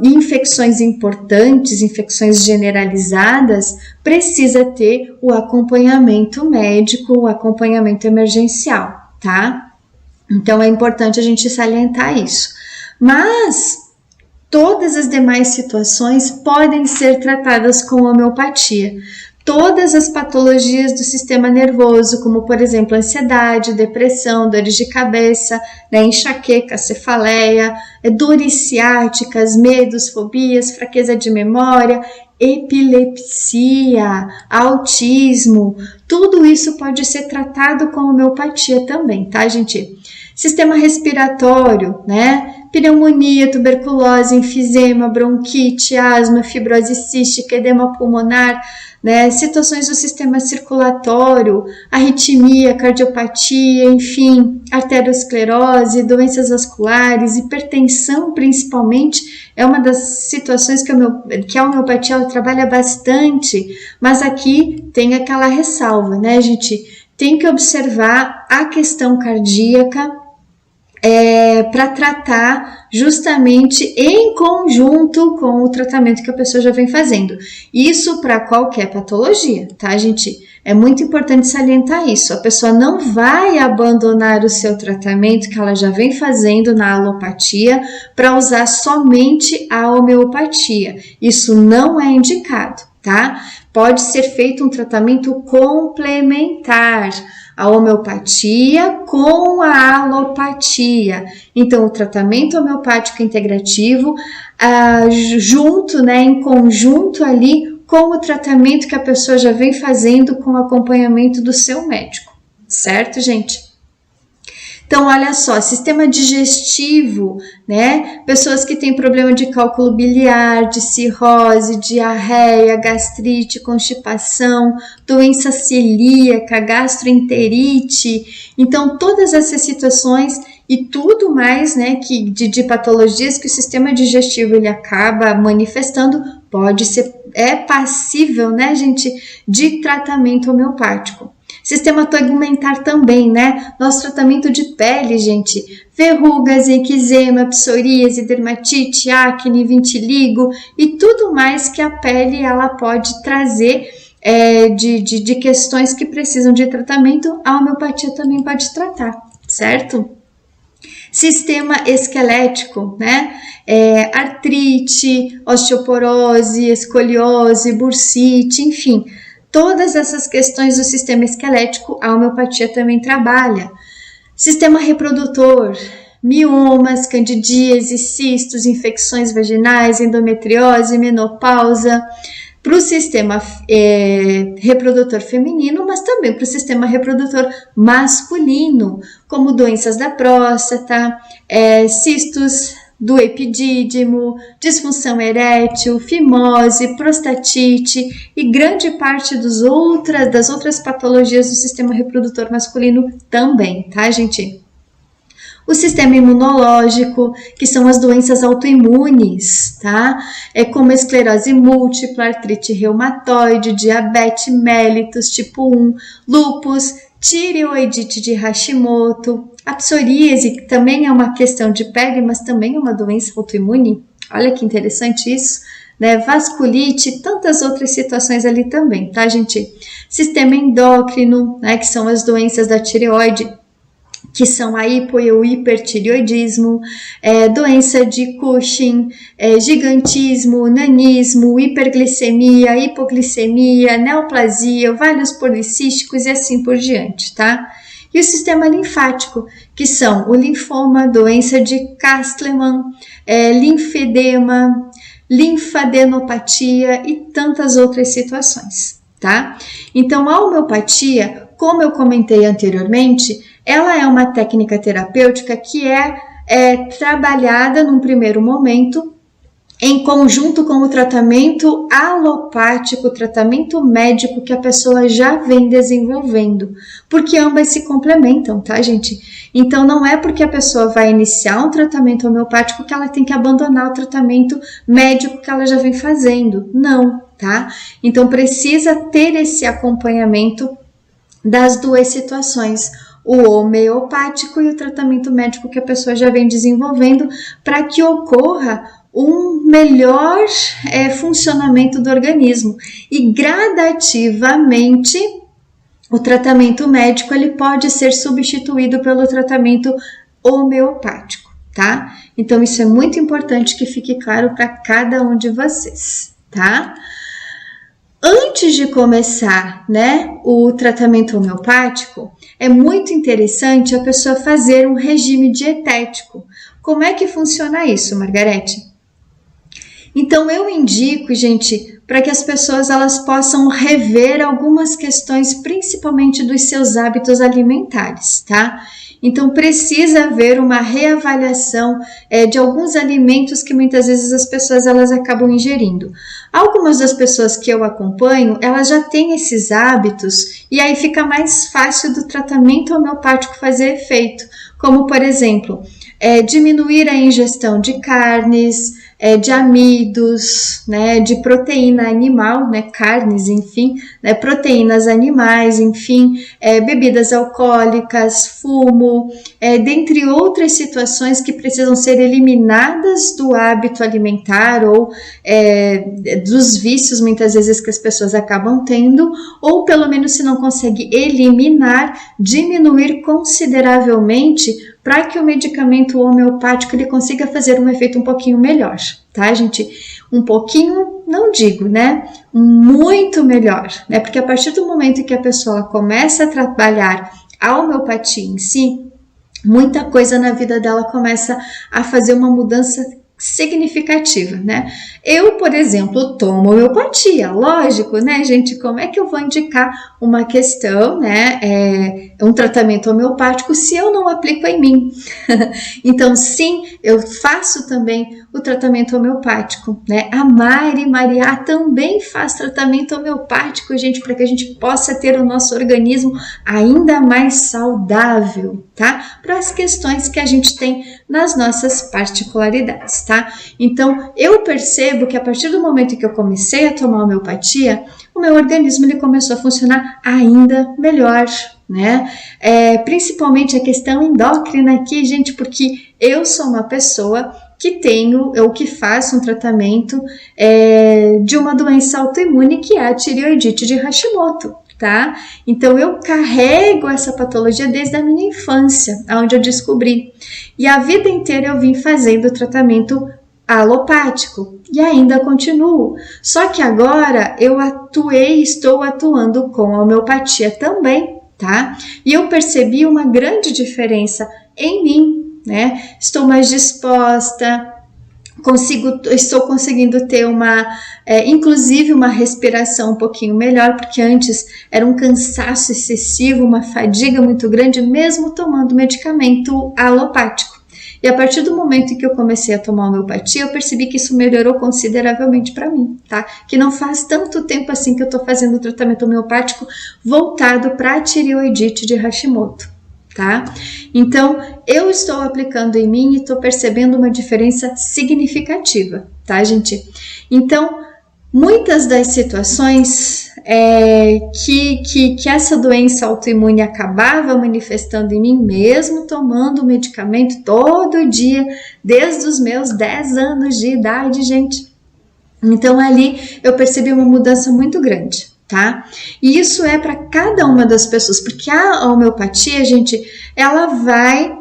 infecções importantes, infecções generalizadas, precisa ter o acompanhamento médico, o acompanhamento emergencial, tá? Então é importante a gente salientar isso. Mas todas as demais situações podem ser tratadas com homeopatia. Todas as patologias do sistema nervoso, como por exemplo ansiedade, depressão, dores de cabeça, né, enxaqueca, cefaleia, dores ciáticas, medos, fobias, fraqueza de memória, epilepsia, autismo, tudo isso pode ser tratado com homeopatia também, tá, gente? Sistema respiratório, né? Pneumonia, tuberculose, enfisema, bronquite, asma, fibrose cística, edema pulmonar, né? Situações do sistema circulatório, arritmia, cardiopatia, enfim, arteriosclerose, doenças vasculares, hipertensão principalmente, é uma das situações que a homeopatia ela trabalha bastante, mas aqui tem aquela ressalva, né, gente? Tem que observar a questão cardíaca, para tratar justamente em conjunto com o tratamento que a pessoa já vem fazendo. Isso para qualquer patologia, tá, gente? É muito importante salientar isso. A pessoa não vai abandonar o seu tratamento que ela já vem fazendo na alopatia para usar somente a homeopatia. Isso não é indicado, tá? Pode ser feito um tratamento complementar, a homeopatia com a alopatia. Então, o tratamento homeopático integrativo junto, né, em conjunto ali com o tratamento que a pessoa já vem fazendo com o acompanhamento do seu médico, certo, gente? Então, olha só, sistema digestivo, né? Pessoas que têm problema de cálculo biliar, de cirrose, diarreia, gastrite, constipação, doença celíaca, gastroenterite. Então, todas essas situações e tudo mais, né, que de patologias que o sistema digestivo ele acaba manifestando, pode ser, passível, né, gente, de tratamento homeopático. Sistema tegumentar também, né? Nosso tratamento de pele, gente. Verrugas, eczema, psoríase, dermatite, acne, vitiligo e tudo mais que a pele ela pode trazer de questões que precisam de tratamento, a homeopatia também pode tratar, certo? Sistema esquelético, né? Artrite, osteoporose, escoliose, bursite, enfim. Todas essas questões do sistema esquelético, a homeopatia também trabalha. Sistema reprodutor, miomas, candidíase, cistos, infecções vaginais, endometriose, menopausa. Para o sistema reprodutor feminino, mas também para o sistema reprodutor masculino, como doenças da próstata, cistos do epidídimo, disfunção erétil, fimose, prostatite e grande parte das outras patologias do sistema reprodutor masculino também, tá, gente? O sistema imunológico, que são as doenças autoimunes, tá? Como esclerose múltipla, artrite reumatoide, diabetes mellitus tipo 1, lúpus, tireoidite de Hashimoto, a psoríase, que também é uma questão de pele, mas também é uma doença autoimune. Olha que interessante isso, né? Vasculite, tantas outras situações ali também, tá, gente? Sistema endócrino, né? Que são as doenças da tireoide, que são a hipo e o hipertireoidismo, doença de Cushing, gigantismo, nanismo, hiperglicemia, hipoglicemia, neoplasia, ovários policísticos e assim por diante, tá? E o sistema linfático, que são o linfoma, doença de Castleman, linfedema, linfadenopatia e tantas outras situações, tá? Então, a homeopatia, como eu comentei anteriormente, ela é uma técnica terapêutica que é trabalhada num primeiro momento em conjunto com o tratamento alopático, o tratamento médico que a pessoa já vem desenvolvendo, porque ambas se complementam, tá, gente? Então, não é porque a pessoa vai iniciar um tratamento homeopático que ela tem que abandonar o tratamento médico que ela já vem fazendo, não, tá? Então, precisa ter esse acompanhamento das duas situações, o homeopático e o tratamento médico que a pessoa já vem desenvolvendo, para que ocorra um melhor funcionamento do organismo. E gradativamente o tratamento médico ele pode ser substituído pelo tratamento homeopático, tá? Então isso é muito importante que fique claro para cada um de vocês, tá? Antes de começar, né, o tratamento homeopático, é muito interessante a pessoa fazer um regime dietético. Como é que funciona isso, Margarete? Então eu indico, gente, para que as pessoas elas possam rever algumas questões, principalmente dos seus hábitos alimentares, tá? Então precisa haver uma reavaliação de alguns alimentos que muitas vezes as pessoas elas acabam ingerindo. Algumas das pessoas que eu acompanho, elas já têm esses hábitos e aí fica mais fácil do tratamento homeopático fazer efeito, como por exemplo, diminuir a ingestão de carnes, de amidos, né, de proteína animal, né, carnes, enfim, né, proteínas animais, enfim, bebidas alcoólicas, fumo, dentre outras situações que precisam ser eliminadas do hábito alimentar ou dos vícios, muitas vezes, que as pessoas acabam tendo, ou pelo menos se não consegue eliminar, diminuir consideravelmente para que o medicamento homeopático ele consiga fazer um efeito um pouquinho melhor, tá, gente? Um pouquinho, não digo, né? Muito melhor, né? Porque a partir do momento que a pessoa começa a trabalhar a homeopatia em si, muita coisa na vida dela começa a fazer uma mudança significativa, né? Eu, por exemplo, tomo homeopatia, lógico, né, gente? Como é que eu vou indicar uma questão, né, um tratamento homeopático se eu não aplico em mim? Então, sim, eu faço também o tratamento homeopático, né? A Mari Mariá também faz tratamento homeopático, gente, para que a gente possa ter o nosso organismo ainda mais saudável, tá? Para as questões que a gente tem nas nossas particularidades, tá? Então, eu percebo que a partir do momento que eu comecei a tomar homeopatia, o meu organismo ele começou a funcionar ainda melhor, né? Principalmente a questão endócrina aqui, gente, porque eu sou uma pessoa que tenho, ou que faço um tratamento de uma doença autoimune que é a tireoidite de Hashimoto, tá? Então eu carrego essa patologia desde a minha infância, onde eu descobri. E a vida inteira eu vim fazendo tratamento alopático e ainda continuo. Só que agora eu estou atuando com a homeopatia também, tá? E eu percebi uma grande diferença em mim, né? Estou mais disposta, estou conseguindo ter inclusive uma respiração um pouquinho melhor, porque antes era um cansaço excessivo, uma fadiga muito grande, mesmo tomando medicamento alopático. E a partir do momento em que eu comecei a tomar homeopatia, eu percebi que isso melhorou consideravelmente para mim, tá? Que não faz tanto tempo assim que eu tô fazendo o tratamento homeopático voltado para a tireoidite de Hashimoto, tá? Então, eu estou aplicando em mim e estou percebendo uma diferença significativa, tá, gente? Então, muitas das situações que essa doença autoimune acabava manifestando em mim, mesmo tomando medicamento todo dia, desde os meus 10 anos de idade, gente. Então, ali eu percebi uma mudança muito grande, tá? E isso é para cada uma das pessoas, porque a homeopatia, gente, ela vai,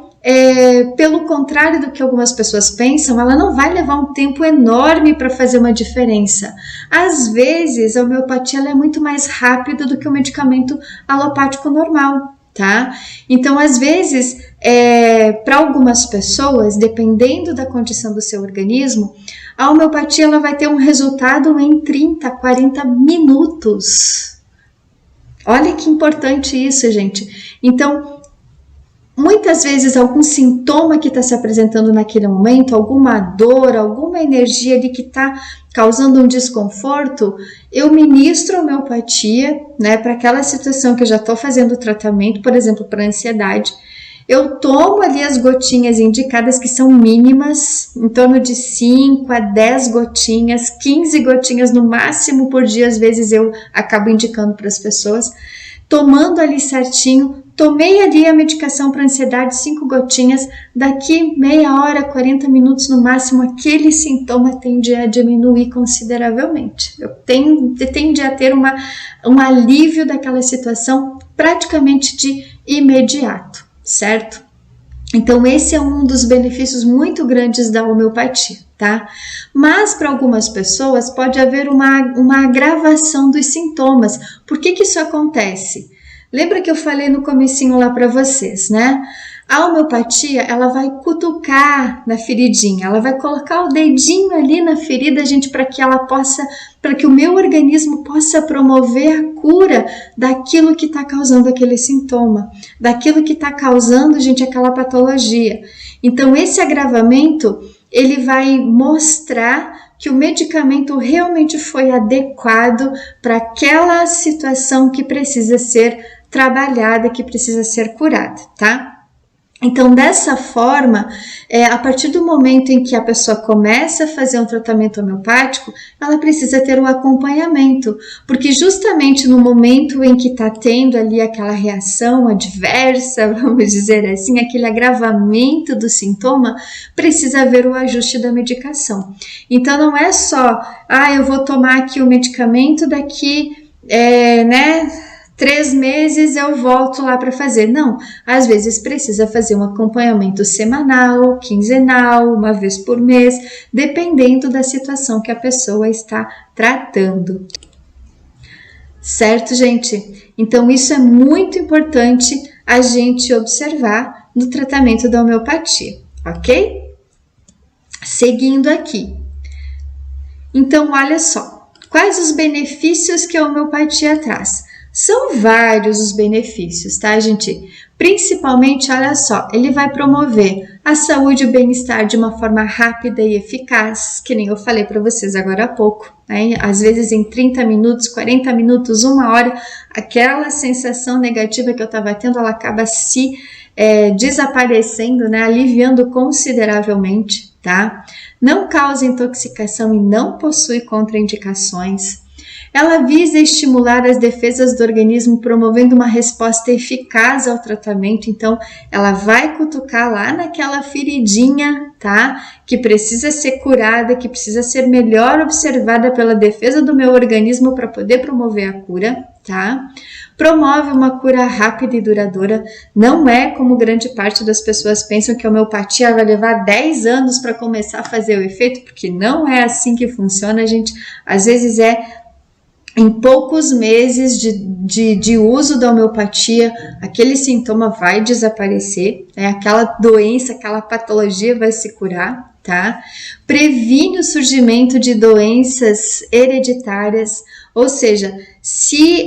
pelo contrário do que algumas pessoas pensam, ela não vai levar um tempo enorme para fazer uma diferença. Às vezes, a homeopatia ela é muito mais rápida do que o medicamento alopático normal, tá? Então, às vezes, para algumas pessoas, dependendo da condição do seu organismo, a homeopatia ela vai ter um resultado em 30, 40 minutos. Olha que importante isso, gente. Então, muitas vezes algum sintoma que está se apresentando naquele momento, alguma dor, alguma energia ali que está causando um desconforto, eu ministro a homeopatia, né, para aquela situação que eu já estou fazendo o tratamento, por exemplo, para ansiedade. Eu tomo ali as gotinhas indicadas, que são mínimas, em torno de 5 a 10 gotinhas, 15 gotinhas no máximo por dia, às vezes eu acabo indicando para as pessoas. tomando ali certinho, tomei ali a medicação para ansiedade, 5 gotinhas, daqui meia hora, 40 minutos no máximo, aquele sintoma tende a diminuir consideravelmente. Eu tende a ter um alívio daquela situação praticamente de imediato, certo? Então, esse é um dos benefícios muito grandes da homeopatia, tá? Mas, para algumas pessoas, pode haver uma agravação dos sintomas. Por que isso acontece? Lembra que eu falei no comecinho lá para vocês, né? A homeopatia, ela vai cutucar na feridinha, ela vai colocar o dedinho ali na ferida, gente, para que o meu organismo possa promover a cura daquilo que está causando aquele sintoma, daquilo que está causando, gente, aquela patologia. Então, esse agravamento, ele vai mostrar que o medicamento realmente foi adequado para aquela situação que precisa ser trabalhada, que precisa ser curada, tá? Então, dessa forma, a partir do momento em que a pessoa começa a fazer um tratamento homeopático, ela precisa ter um acompanhamento, porque justamente no momento em que está tendo ali aquela reação adversa, vamos dizer assim, aquele agravamento do sintoma, precisa haver o ajuste da medicação. Então, não é só, eu vou tomar aqui o medicamento daqui, 3 meses eu volto lá para fazer. Não, às vezes precisa fazer um acompanhamento semanal, quinzenal, uma vez por mês, dependendo da situação que a pessoa está tratando. Certo, gente? Então, isso é muito importante a gente observar no tratamento da homeopatia, ok? Seguindo aqui. Então, olha só, quais os benefícios que a homeopatia traz? São vários os benefícios, tá, gente? Principalmente, olha só, ele vai promover a saúde e o bem-estar de uma forma rápida e eficaz, que nem eu falei para vocês agora há pouco, né? Às vezes em 30 minutos, 40 minutos, 1 hora, aquela sensação negativa que eu estava tendo, ela acaba se desaparecendo, né? Aliviando consideravelmente, tá? Não causa intoxicação e não possui contraindicações. Ela visa estimular as defesas do organismo, promovendo uma resposta eficaz ao tratamento. Então, ela vai cutucar lá naquela feridinha, tá? Que precisa ser curada, que precisa ser melhor observada pela defesa do meu organismo para poder promover a cura, tá? Promove uma cura rápida e duradoura. Não é como grande parte das pessoas pensam que a homeopatia vai levar 10 anos para começar a fazer o efeito, porque não é assim que funciona, gente. Às vezes em poucos meses de uso da homeopatia, aquele sintoma vai desaparecer, né? Aquela doença, aquela patologia vai se curar, tá? Previne o surgimento de doenças hereditárias, ou seja, se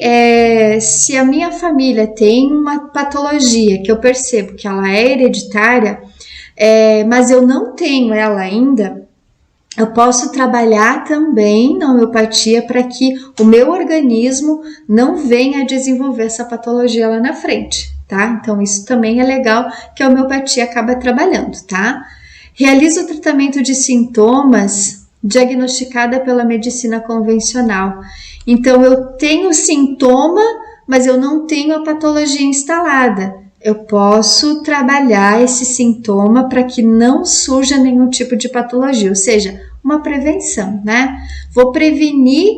a minha família tem uma patologia que eu percebo que ela é hereditária, mas eu não tenho ela ainda, eu posso trabalhar também na homeopatia para que o meu organismo não venha a desenvolver essa patologia lá na frente, tá? Então, isso também é legal que a homeopatia acaba trabalhando, tá? Realiza o tratamento de sintomas diagnosticada pela medicina convencional. Então, eu tenho sintoma, mas eu não tenho a patologia instalada. Eu posso trabalhar esse sintoma para que não surja nenhum tipo de patologia, ou seja, uma prevenção, né? Vou prevenir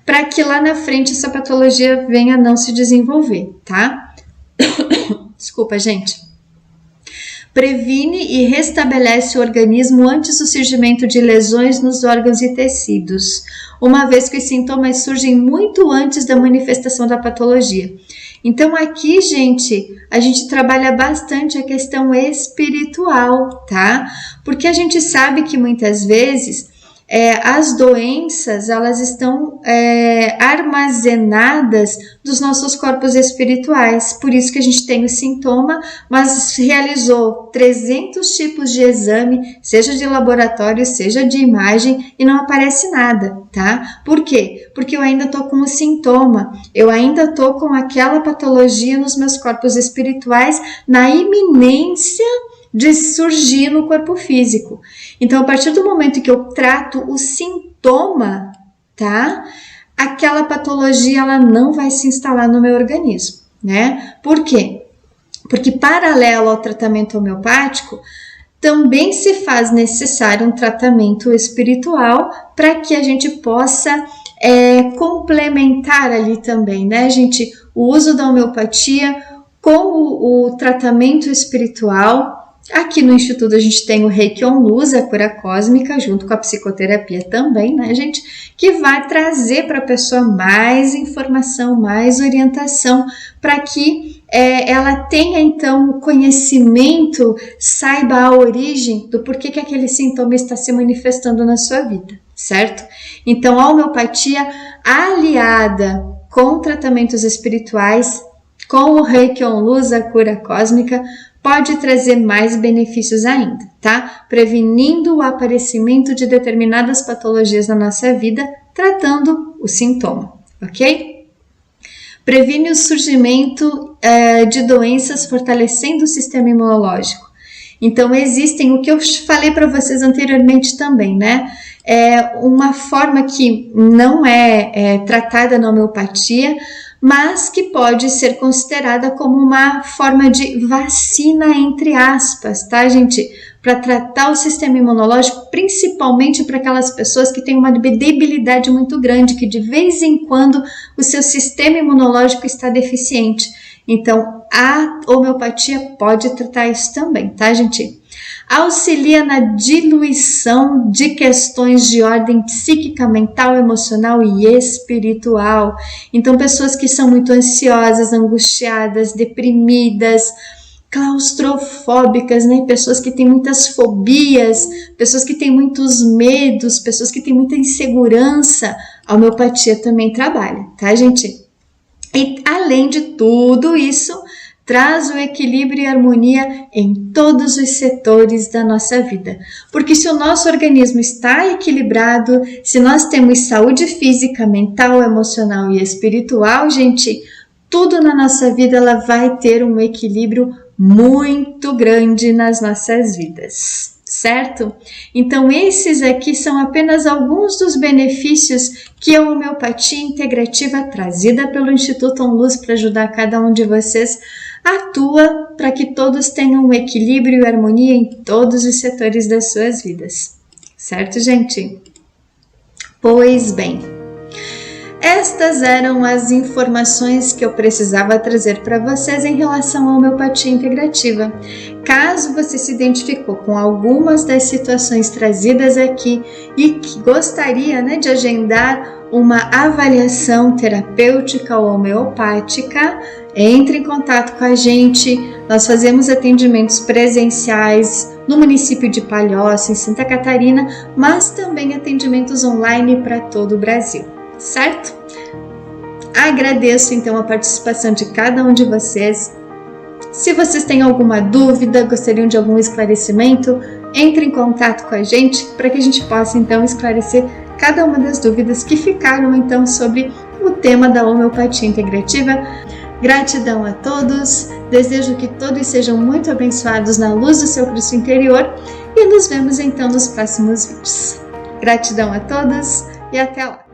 para que lá na frente essa patologia venha a não se desenvolver, tá? Desculpa, gente. Previne e restabelece o organismo antes do surgimento de lesões nos órgãos e tecidos, uma vez que os sintomas surgem muito antes da manifestação da patologia. Então, aqui, gente, a gente trabalha bastante a questão espiritual, tá? Porque a gente sabe que muitas vezes as doenças, elas estão armazenadas dos nossos corpos espirituais. Por isso que a gente tem o sintoma, mas realizou 300 tipos de exame, seja de laboratório, seja de imagem, e não aparece nada, tá? Por quê? Porque eu ainda tô com o sintoma, eu ainda tô com aquela patologia nos meus corpos espirituais, na iminência de surgir no corpo físico. Então, a partir do momento que eu trato o sintoma, tá? aquela patologia ela não vai se instalar no meu organismo, né? Por quê? Porque paralelo ao tratamento homeopático, também se faz necessário um tratamento espiritual para que a gente possa complementar ali também, né, gente? O uso da homeopatia com o tratamento espiritual. Aqui no Instituto a gente tem o Reiki On Luz, a cura cósmica, junto com a psicoterapia também, né, gente? Que vai trazer para a pessoa mais informação, mais orientação, para que ela tenha, então, conhecimento, saiba a origem do porquê que aquele sintoma está se manifestando na sua vida, certo? Então, a homeopatia aliada com tratamentos espirituais, com o Reiki On Luz, a cura cósmica, pode trazer mais benefícios ainda, tá? Prevenindo o aparecimento de determinadas patologias na nossa vida, tratando o sintoma, ok? Previne o surgimento de doenças, fortalecendo o sistema imunológico. Então, existem, o que eu falei para vocês anteriormente também, né? Uma forma que não é tratada na homeopatia, mas que pode ser considerada como uma forma de vacina, entre aspas, tá, gente? Para tratar o sistema imunológico, principalmente para aquelas pessoas que têm uma debilidade muito grande, que de vez em quando o seu sistema imunológico está deficiente. Então, a homeopatia pode tratar isso também, tá, gente? Auxilia na diluição de questões de ordem psíquica, mental, emocional e espiritual. Então, pessoas que são muito ansiosas, angustiadas, deprimidas, claustrofóbicas, né? Pessoas que têm muitas fobias, pessoas que têm muitos medos, pessoas que têm muita insegurança, a homeopatia também trabalha, tá, gente? E além de tudo isso, traz o equilíbrio e harmonia em todos os setores da nossa vida. Porque se o nosso organismo está equilibrado, se nós temos saúde física, mental, emocional e espiritual, gente, tudo na nossa vida ela vai ter um equilíbrio muito grande nas nossas vidas, certo? Então, esses aqui são apenas alguns dos benefícios que a homeopatia integrativa trazida pelo Instituto On Luz para ajudar cada um de vocês atua para que todos tenham um equilíbrio e harmonia em todos os setores das suas vidas. Certo, gente? Pois bem, estas eram as informações que eu precisava trazer para vocês em relação à homeopatia integrativa. Caso você se identificou com algumas das situações trazidas aqui e que gostaria, né, de agendar uma avaliação terapêutica ou homeopática, entre em contato com a gente. Nós fazemos atendimentos presenciais no município de Palhoça, em Santa Catarina, mas também atendimentos online para todo o Brasil, certo? Agradeço então a participação de cada um de vocês. Se vocês têm alguma dúvida, gostariam de algum esclarecimento, entre em contato com a gente para que a gente possa então esclarecer cada uma das dúvidas que ficaram então sobre o tema da homeopatia integrativa. Gratidão a todos, desejo que todos sejam muito abençoados na luz do seu Cristo interior e nos vemos então nos próximos vídeos. Gratidão a todos e até lá!